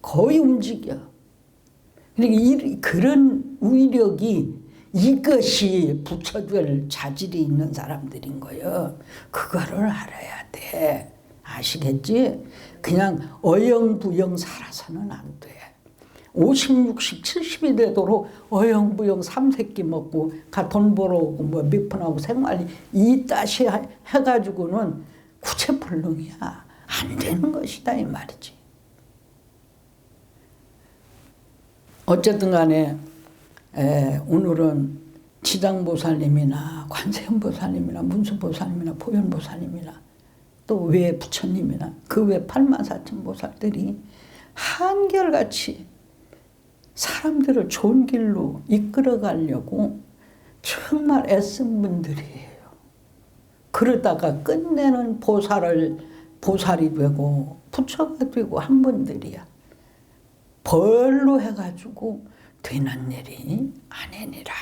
거의 움직여. 그러니까 그런 위력이 이것이 붙여줄 자질이 있는 사람들인 거예요. 그거를 알아야 돼. 아시겠지? 그냥 어영부영 살아서는 안 돼. 50, 60, 70이 되도록 어영부영 삼새끼 먹고 돈 벌어오고 뭐 몇 푼하고 생활이 이따시 해가지고는 구체불능이야. 안 되는 것이다 이 말이지. 어쨌든 간에 오늘은 지장보살님이나 관세음보살님이나 문수보살님이나 보현보살님이나 또 외 부처님이나 그 외 84,000보살들이 한결같이 사람들을 좋은 길로 이끌어 가려고 정말 애쓴 분들이에요. 그러다가 끝내는 보살이 되고 부처가 되고 한 분들이야. 벌로 해가지고 되는 일이 아니니라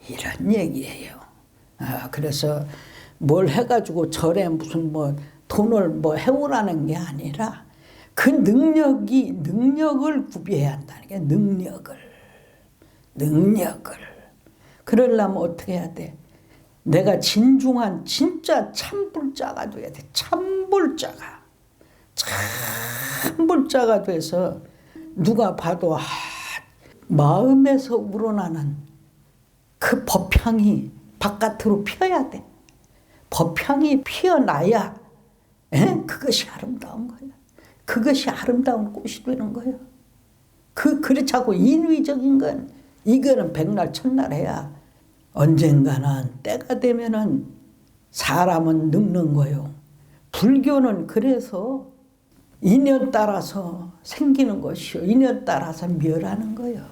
이런 얘기예요. 그래서 뭘 해가지고 절에 무슨 뭐 돈을 뭐 해오라는 게 아니라 그 능력을 구비해야 한다는 게 능력을 그러려면 어떻게 해야 돼? 내가 진중한 진짜 참불자가 돼야 돼. 참불자가. 참불자가 돼서 누가 봐도 마음에서 우러나는 그 법향이 바깥으로 피어야 돼. 법향이 피어나야 그것이 아름다운 거야. 그것이 아름다운 꽃이 되는 거예요. 그렇지 않고 인위적인 건 이거는 백날 천날 해야 언젠가는 때가 되면은 사람은 늙는 거요. 불교는 그래서 인연 따라서 생기는 것이요. 인연 따라서 멸하는 거예요.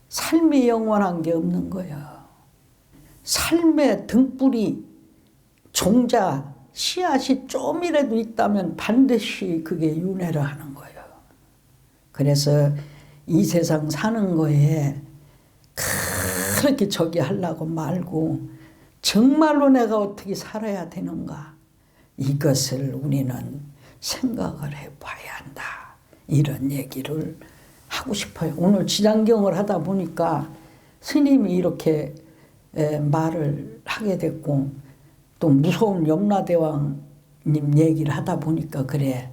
삶이 영원한 게 없는 거예요. 삶의 등불이 종자 씨앗이 좀이라도 있다면 반드시 그게 윤회를 하는 거예요. 그래서 이 세상 사는 거에 그렇게 저기 하려고 말고 정말로 내가 어떻게 살아야 되는가 이것을 우리는 생각을 해봐야 한다. 이런 얘기를 하고 싶어요. 오늘 지장경을 하다 보니까 스님이 이렇게 말을 하게 됐고 또 무서운 염라대왕님 얘기를 하다 보니까 그래.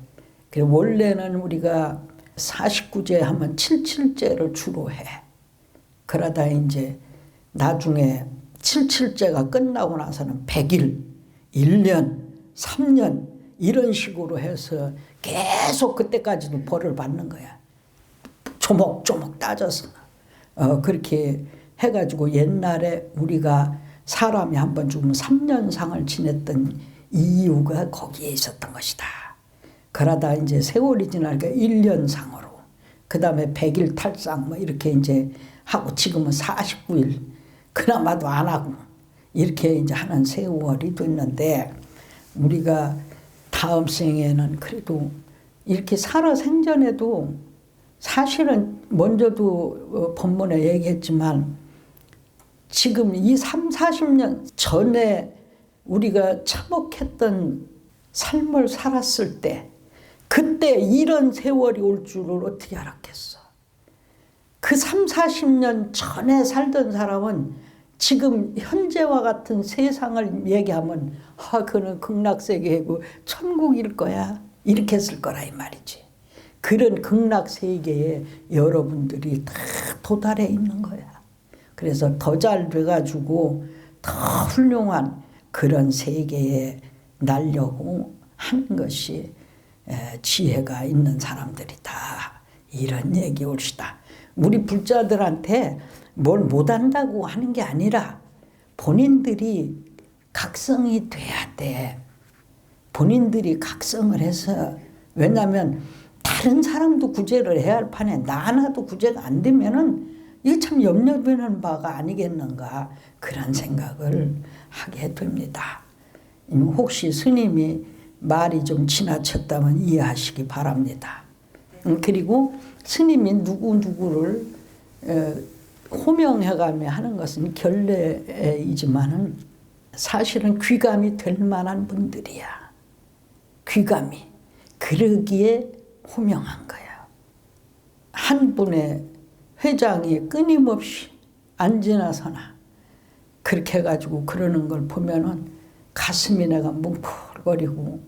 원래는 우리가 49제 하면 77제를 주로 해. 그러다 이제 나중에 77제가 끝나고 나서는 100일, 1년, 3년 이런 식으로 해서 계속 그때까지도 벌을 받는 거야. 조목조목 따져서. 그렇게 해가지고 옛날에 우리가 사람이 한 번 죽으면 3년상을 지냈던 이유가 거기에 있었던 것이다. 그러다 이제 세월이 지나니까 1년상으로, 그 다음에 100일 탈상 뭐 이렇게 이제 하고 지금은 49일 그나마도 안 하고 이렇게 이제 하는 세월이 됐는데 우리가 다음 생에는 그래도 이렇게 살아 생전에도 사실은 먼저도 법문에 얘기했지만 지금 이 40년 전에 우리가 참혹했던 삶을 살았을 때 그때 이런 세월이 올 줄을 어떻게 알았겠어. 그 40년 전에 살던 사람은 지금 현재와 같은 세상을 얘기하면 그는 극락세계고 천국일 거야 이렇게 했을 거라 이 말이지. 그런 극락세계에 여러분들이 다 도달해 있는 거야. 그래서 더 잘 돼가지고 더 훌륭한 그런 세계에 날려고 하는 것이 지혜가 있는 사람들이다. 이런 얘기 옳시다. 우리 불자들한테 뭘 못한다고 하는 게 아니라 본인들이 각성이 돼야 돼. 본인들이 각성을 해서, 왜냐하면 다른 사람도 구제를 해야 할 판에 나 하나도 구제가 안 되면은 이게 참 염려되는 바가 아니겠는가 그런 생각을 하게 됩니다. 혹시 스님이 말이 좀 지나쳤다면 이해하시기 바랍니다. 그리고 스님이 누구누구를 호명해가며 하는 것은 결례이지만은 사실은 귀감이 될 만한 분들이야. 귀감이. 그러기에 호명한 거야. 한 분의 회장이 끊임없이 안 지나서나 그렇게 해가지고 그러는 걸 보면은 가슴이 내가 뭉클거리고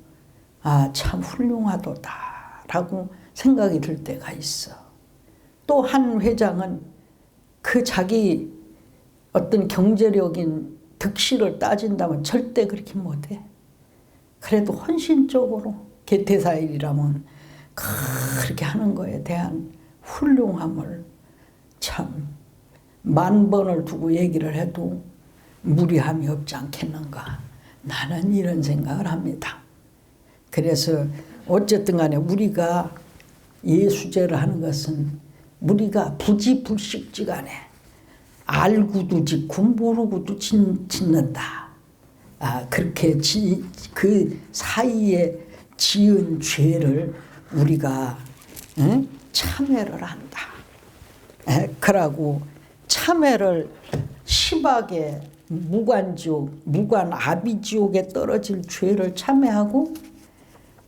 참 훌륭하도다라고 생각이 들 때가 있어. 또 한 회장은 그 자기 어떤 경제력인 득실을 따진다면 절대 그렇게 못해. 그래도 헌신적으로 개태사일이라면 그렇게 하는 거에 대한 훌륭함을 참 10,000번을 두고 얘기를 해도 무리함이 없지 않겠는가. 나는 이런 생각을 합니다. 그래서 어쨌든 간에 우리가 예수제를 하는 것은 우리가 부지불식지간에 알고도 짓고 모르고도 짓는다. 그렇게 그 사이에 지은 죄를 우리가 참회를 한다. 그러고 참회를 심하게 무관지옥, 무관아비지옥에 떨어질 죄를 참회하고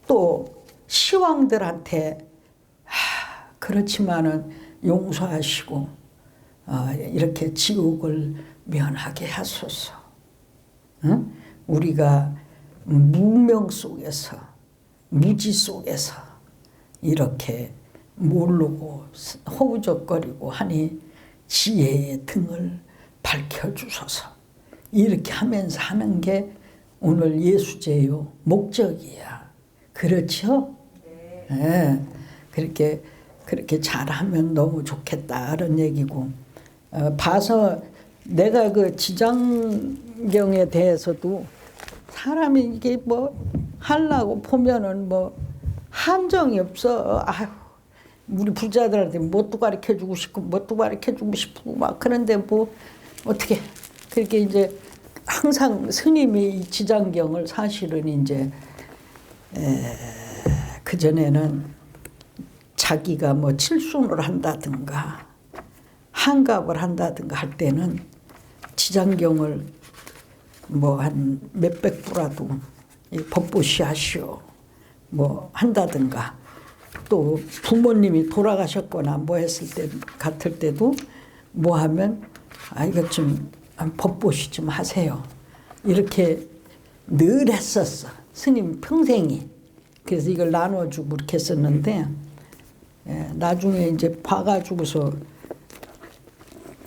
또 시왕들한테 그렇지만은 용서하시고 이렇게 지옥을 면하게 하소서. 응? 우리가 무명 속에서 무지 속에서 이렇게 모르고 허우적거리고 하니 지혜의 등을 밝혀주소서. 이렇게 하면서 하는 게 오늘 예수제요 목적이야. 그렇죠? 네. 그렇게 잘하면 너무 좋겠다 그런 얘기고, 봐서 내가 그 지장경에 대해서도 사람이 이게 뭐 하려고 보면은 뭐 한정이 없어. 아유, 우리 부자들한테 뭣도 가르쳐주고 싶고 뭣도 가르쳐주고 싶고 막 그런데 뭐 어떻게 그렇게 이제 항상 스님이 이 지장경을 사실은 이제 그전에는 자기가 뭐 칠순을 한다든가 한갑을 한다든가 할 때는 지장경을 뭐 한 몇백 부라도 법보시 하시오 뭐 한다든가, 또 부모님이 돌아가셨거나 뭐 했을 때 같을 때도 뭐 하면 이거 좀 법보시 좀 하세요 이렇게 늘 했었어 스님 평생이. 그래서 이걸 나눠주고 이렇게 했었는데, 나중에 이제 봐가지고서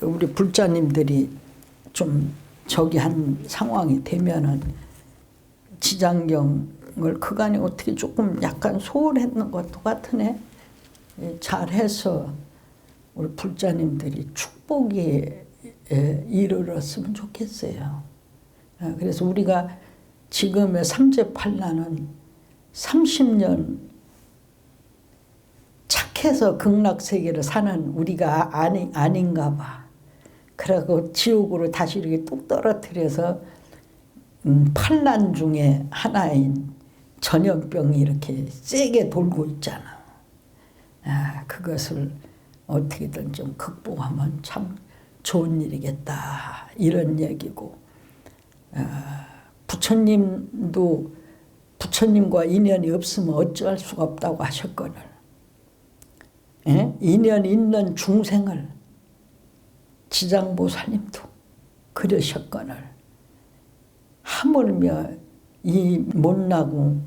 우리 불자님들이 좀 저기 한 상황이 되면은 지장경을 그간에 어떻게 조금 약간 소홀했는 것도 같으네. 잘해서 우리 불자님들이 축복에 이르렀으면 좋겠어요. 그래서 우리가 지금의 삼재팔란은 30년 착해서 극락세계를 사는 우리가 아닌가 봐. 그러고 지옥으로 다시 이렇게 뚝 떨어뜨려서 팔란 중에 하나인 전염병이 이렇게 세게 돌고 있잖아. 그것을 어떻게든 좀 극복하면 참 좋은 일이겠다 이런 얘기고, 부처님과 인연이 없으면 어찌할 수가 없다고 하셨거늘, 인연 있는 중생을 지장보살님도 그러셨거늘, 하물며 이 못나고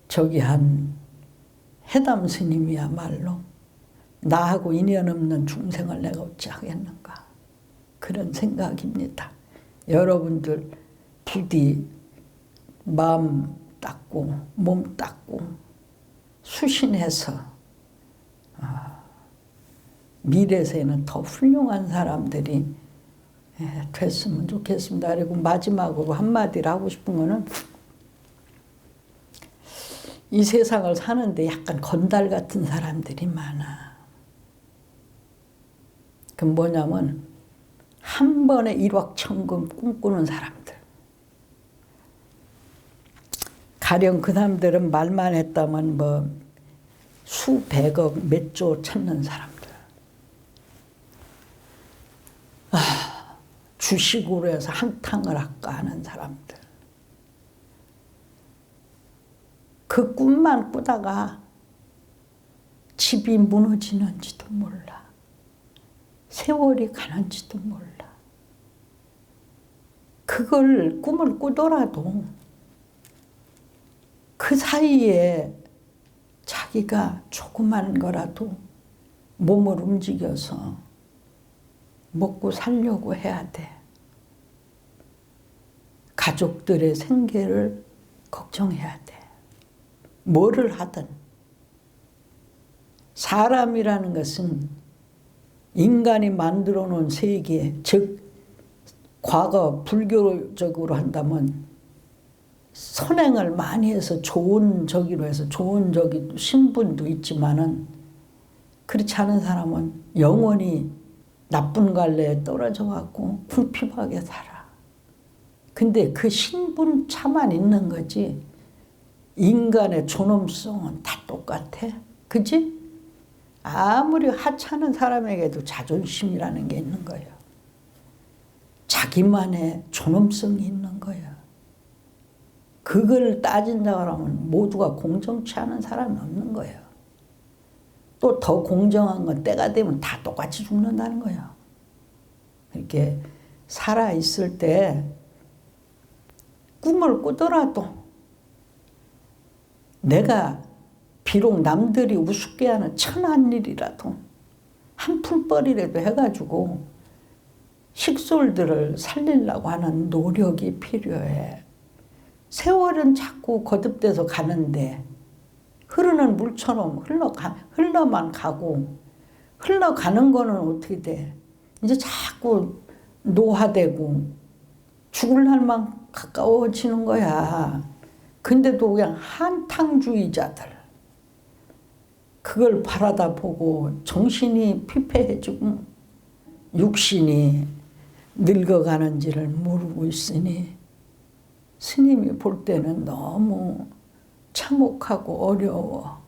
저기 한 해담 스님이야말로 나하고 인연 없는 중생을 내가 어찌 하겠는가 그런 생각입니다. 여러분들 부디 마음 닦고 몸 닦고 수신해서 미래세에는 더 훌륭한 사람들이 됐으면 좋겠습니다. 그리고 마지막으로 한마디를 하고 싶은 거는, 이 세상을 사는데 약간 건달 같은 사람들이 많아. 그 뭐냐면 한 번에 일확천금 꿈꾸는 사람들. 가령 그 사람들은 말만 했다면 뭐 수백억 몇 조 찾는 사람들. 주식으로 해서 한탕을 할까 하는 사람들. 그 꿈만 꾸다가 집이 무너지는지도 몰라. 세월이 가는지도 몰라. 그걸 꿈을 꾸더라도 그 사이에 자기가 조그만 거라도 몸을 움직여서 먹고 살려고 해야 돼. 가족들의 생계를 걱정해야 돼. 뭐를 하든. 사람이라는 것은 인간이 만들어 놓은 세계, 즉 과거 불교적으로 한다면 선행을 많이 해서 좋은 저기로 해서 좋은 저기 신분도 있지만은, 그렇지 않은 사람은 영원히 나쁜 갈래에 떨어져 갖고 궁핍하게 살아. 근데 그 신분 차만 있는 거지 인간의 존엄성은 다 똑같아. 그지? 아무리 하찮은 사람에게도 자존심이라는 게 있는 거예요. 자기만의 존엄성이 있는 거예요. 그걸 따진다고 하면 모두가 공정치 않은 사람이 없는 거예요. 또 더 공정한 건 때가 되면 다 똑같이 죽는다는 거예요. 이렇게 살아있을 때 꿈을 꾸더라도 내가 비록 남들이 우습게 하는 천한 일이라도 한 풀벌이라도 해가지고 식솔들을 살리려고 하는 노력이 필요해. 세월은 자꾸 거듭돼서 가는데 흐르는 물처럼 흘러만 가고, 흘러가는 거는 어떻게 돼? 이제 자꾸 노화되고 죽을 날만 가까워지는 거야. 근데도 그냥 한탕주의자들, 그걸 바라다 보고 정신이 피폐해지고 육신이 늙어가는지를 모르고 있으니 스님이 볼 때는 너무 참혹하고 어려워.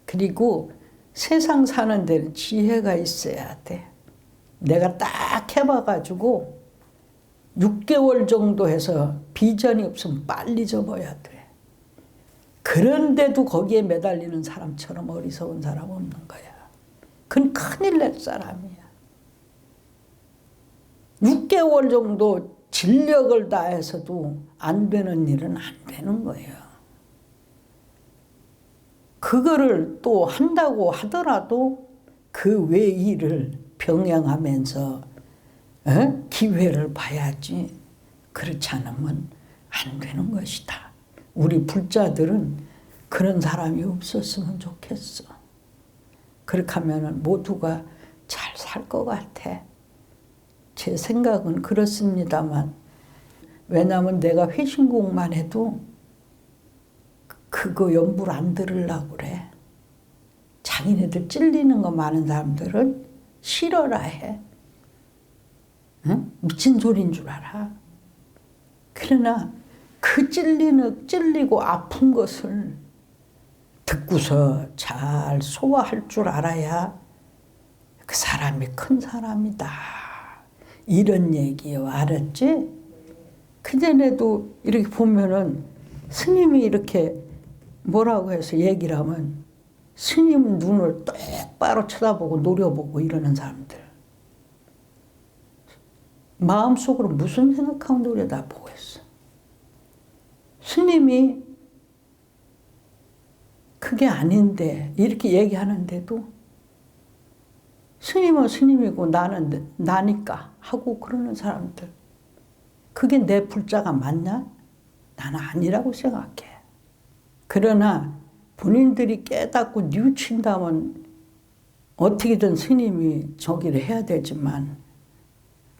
그리고 세상 사는 데는 지혜가 있어야 돼. 내가 딱 해봐가지고 6개월 정도 해서 비전이 없으면 빨리 접어야 돼. 그런데도 거기에 매달리는 사람처럼 어리석은 사람 없는 거야. 그건 큰일 날 사람이야. 6개월 정도 진력을 다해서도 안 되는 일은 안 되는 거예요. 그거를 또 한다고 하더라도 그 외 일을 병행하면서 기회를 봐야지. 그렇지 않으면 안 되는 것이다. 우리 불자들은 그런 사람이 없었으면 좋겠어. 그렇게 하면 모두가 잘 살 것 같아. 제 생각은 그렇습니다만, 왜냐하면 내가 회신공만 해도 그거 연불 안 들으려고 그래. 자기네들 찔리는 거 많은 사람들은 싫어라 해. 응? 미친 소리인 줄 알아. 그러나 그 찔리고 아픈 것을 듣고서 잘 소화할 줄 알아야 그 사람이 큰 사람이다. 이런 얘기요. 알았지? 그전에도 이렇게 보면은 스님이 이렇게 뭐라고 해서 얘기를 하면 스님 눈을 똑바로 쳐다보고 노려보고 이러는 사람들. 마음속으로 무슨 생각하고 노려다보고 있어. 스님이 그게 아닌데 이렇게 얘기하는데도 스님은 스님이고 나는 나니까 하고 그러는 사람들. 그게 내 불자가 맞냐? 나는 아니라고 생각해. 그러나 본인들이 깨닫고 뉘우친다면 어떻게든 스님이 저기를 해야 되지만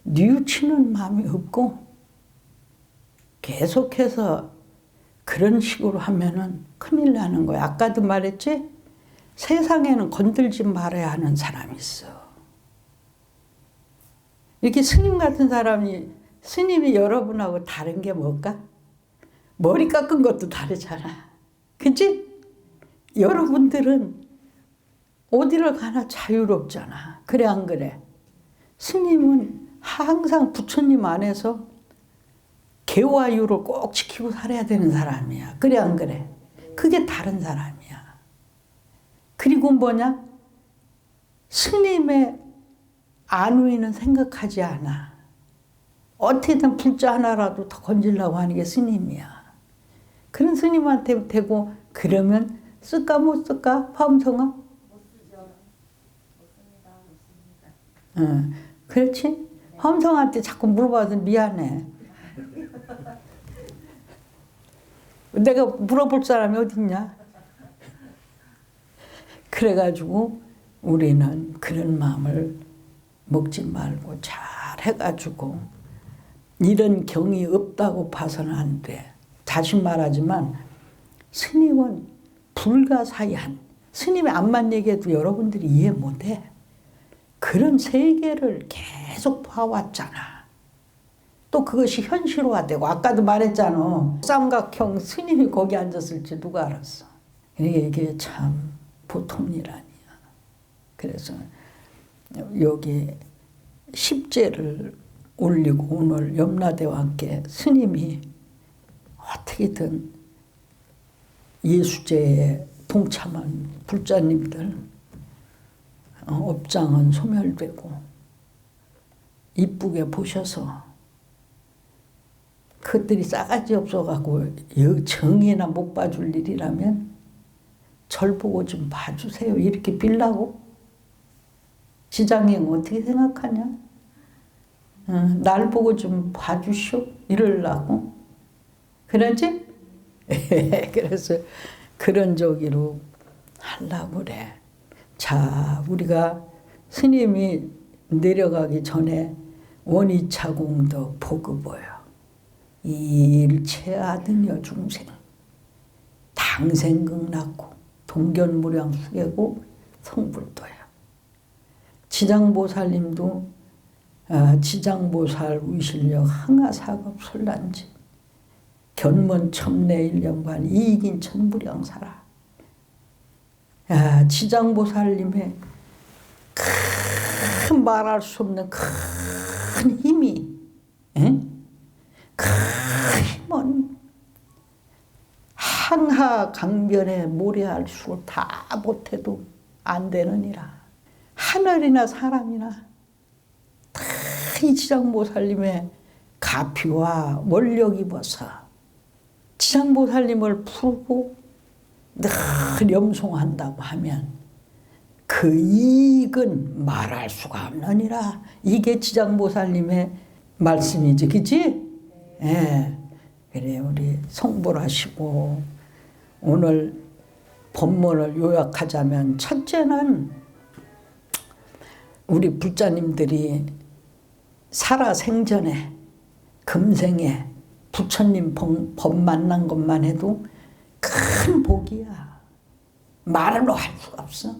뉘우치는 마음이 없고 계속해서 그런 식으로 하면은 큰일 나는 거야. 아까도 말했지? 세상에는 건들지 말아야 하는 사람이 있어. 이렇게 스님 같은 사람이, 스님이 여러분하고 다른 게 뭘까? 머리 깎은 것도 다르잖아. 그치? 여러분들은 어디를 가나 자유롭잖아. 그래 안 그래? 스님은 항상 부처님 안에서 개화유를 꼭 지키고 살아야 되는 사람이야. 그래 안 그래? 그게 다른 사람이야. 그리고 뭐냐? 스님의 안위는 생각하지 않아. 어떻게든 불자 하나라도 더 건지려고 하는 게 스님이야. 그런 스님한테 대고 그러면 쓸까 못 쓸까? 화엄성아? 못 쓰죠. 못 씁니다. 못 씁니다. 그렇지? 네. 화엄성한테 자꾸 물어봐서 미안해. 내가 물어볼 사람이 어딨냐? 그래가지고 우리는 그런 마음을 먹지 말고 잘 해가지고 이런 경이 없다고 봐서는 안 돼. 다시 말하지만 스님은 불가사의한, 스님이 암만 얘기해도 여러분들이 이해 못해. 그런 세계를 계속 봐왔잖아. 또 그것이 현실화되고, 아까도 말했잖아. 삼각형 스님이 거기 앉았을지 누가 알았어. 이게 참 보통 일 아니야. 그래서 여기 10제를 올리고 오늘 염라대와 함께 스님이 어떻게든 예수제에 동참한 불자님들 업장은 소멸되고 이쁘게 보셔서 그것들이 싸가지 없어갖고 정이나 못 봐줄 일이라면 절 보고 좀 봐주세요. 이렇게 빌라고? 지장형 어떻게 생각하냐? 날 보고 좀 봐주시오. 이러려고. 그러지? 그래서 그런 저기로 하려고 그래. 자, 우리가 스님이 내려가기 전에 원이차공덕 보급어요. 일체하드녀 중생 당생극 낳고 동견무량 수계고 성불도야. 지장보살님도 지장보살 위실력 항아사급 설란지 견문 첨내 일념관 이익인 천부량사라. 지장보살님의 큰 말할 수 없는 큰 힘이 큰 힘은 항하 강변에 모래알 수를 다 못해도 안 되느니라. 하늘이나 사람이나 다 이 지장보살님의 가피와 원력 입어서 지장보살님을 부르고 늘 염송한다고 하면 그 이익은 말할 수가 없느니라. 이게 지장보살님의 말씀이지, 그치? 예. 그래, 우리 성불하시고 오늘 법문을 요약하자면 첫째는 우리 불자님들이 살아생전에 금생에 부처님 법 만난 것만 해도 큰 복이야. 말로 할 수가 없어.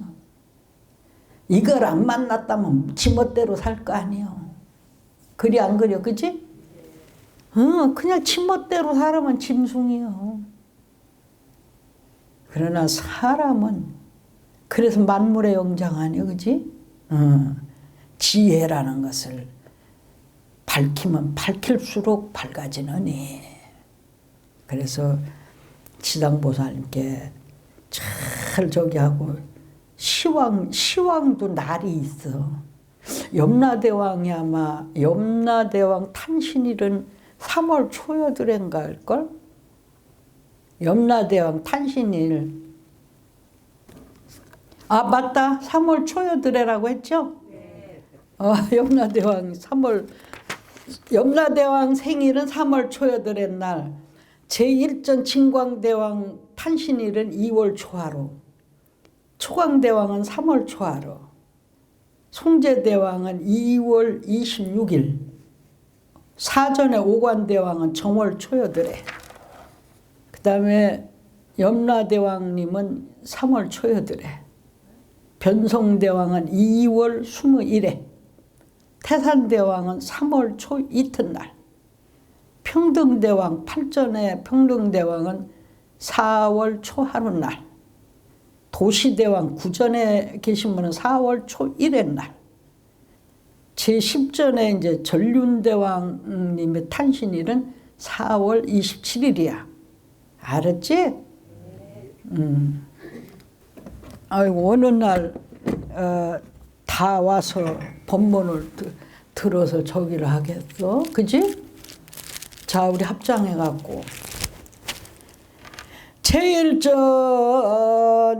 이걸 안 만났다면 지멋대로 살 거 아니에요. 그리 안 그려, 그치? 그냥 지멋대로 살아면 짐승이요. 그러나 사람은 그래서 만물의 영장 아니야, 그치? 지혜라는 것을 밝히면 밝힐수록 밝아지느니. 그래서 지장보살님께 잘 저기 하고 시왕도 날이 있어. 염라대왕이 아마 염라대왕 탄신일은 3월 초여드랜가 할걸? 염라대왕 탄신일. 아 맞다. 3월 초여드레라고 했죠? 네. 염라대왕 생일은 3월 초여드랜 날. 제1전 진광대왕 탄신일은 2월 초하루. 초광대왕은 3월 초하루. 송제대왕은 2월 26일. 사전에 오관대왕은 정월 초여드래. 그 다음에 염라대왕님은 3월 초여드래. 변성대왕은 2월 21일에. 태산대왕은 3월 초 이튿날. 평등대왕, 팔전의 평등대왕은 4월 초 하루날. 도시대왕, 구전에 계신 분은 4월 초 1회 날. 제10전에 이제 전륜대왕님의 탄신일은 4월 27일이야. 알았지? 아이고, 어느 날, 다 와서 법문을 들어서 저기를 하겠어. 그지? 자, 우리 합장해갖고. 제1전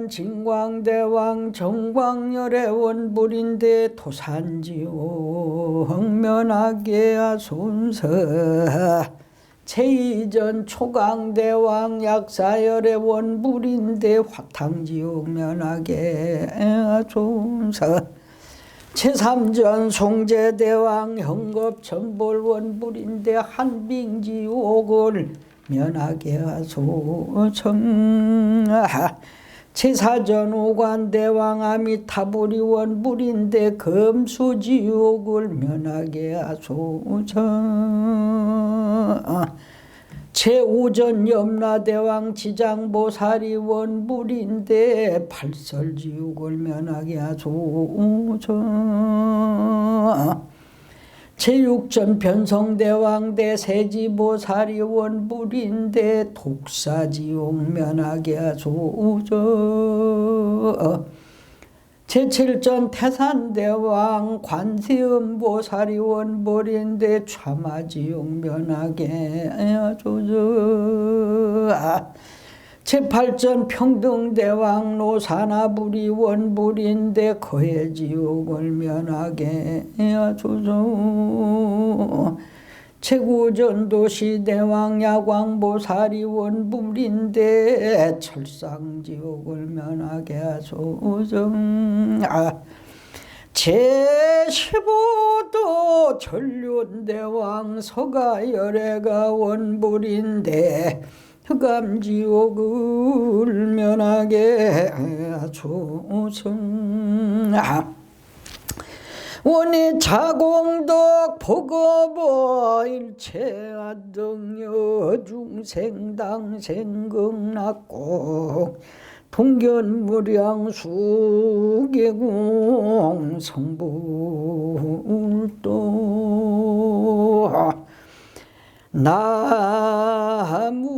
진광대왕 정광열의 원불인데 토산지오 흑면하게 하손서. 제2전 초강대왕 약사열의 원불인데 화탕지옥 면하게 하손서. 제3전 송제대왕 형겁천볼 원불인데 한빙지옥을 면하게 하소청. 제4전 오관대왕 아미타불이 원불인데 금수지옥을 면하게 하소청. 제5전 염라대왕 지장보살이 원불인데 발설지옥을 면하게 하소청. 제6전 변성대왕 대세지보살이 원불인데 독사지옥 면하게 하소서. 제7전 태산대왕 관세음보살이 원벌인데 참아지용면하게 조저 제8전 평등대왕 노사나불이 원불인데 거해지옥을 면하게 조저 제9전 도시대왕 야광보살이 원불인데 철상지옥을 면하게 하소서. 제15도 전륜대왕 서가열애가 원불인데 흑암지옥을 면하게 하소서. 원이 자공덕 복업어 일체아등여 중생당생극락곡 동견무량수계공 성불도 나무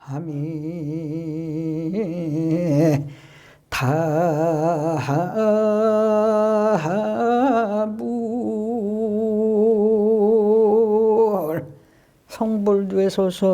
아미 다불 성불되소서.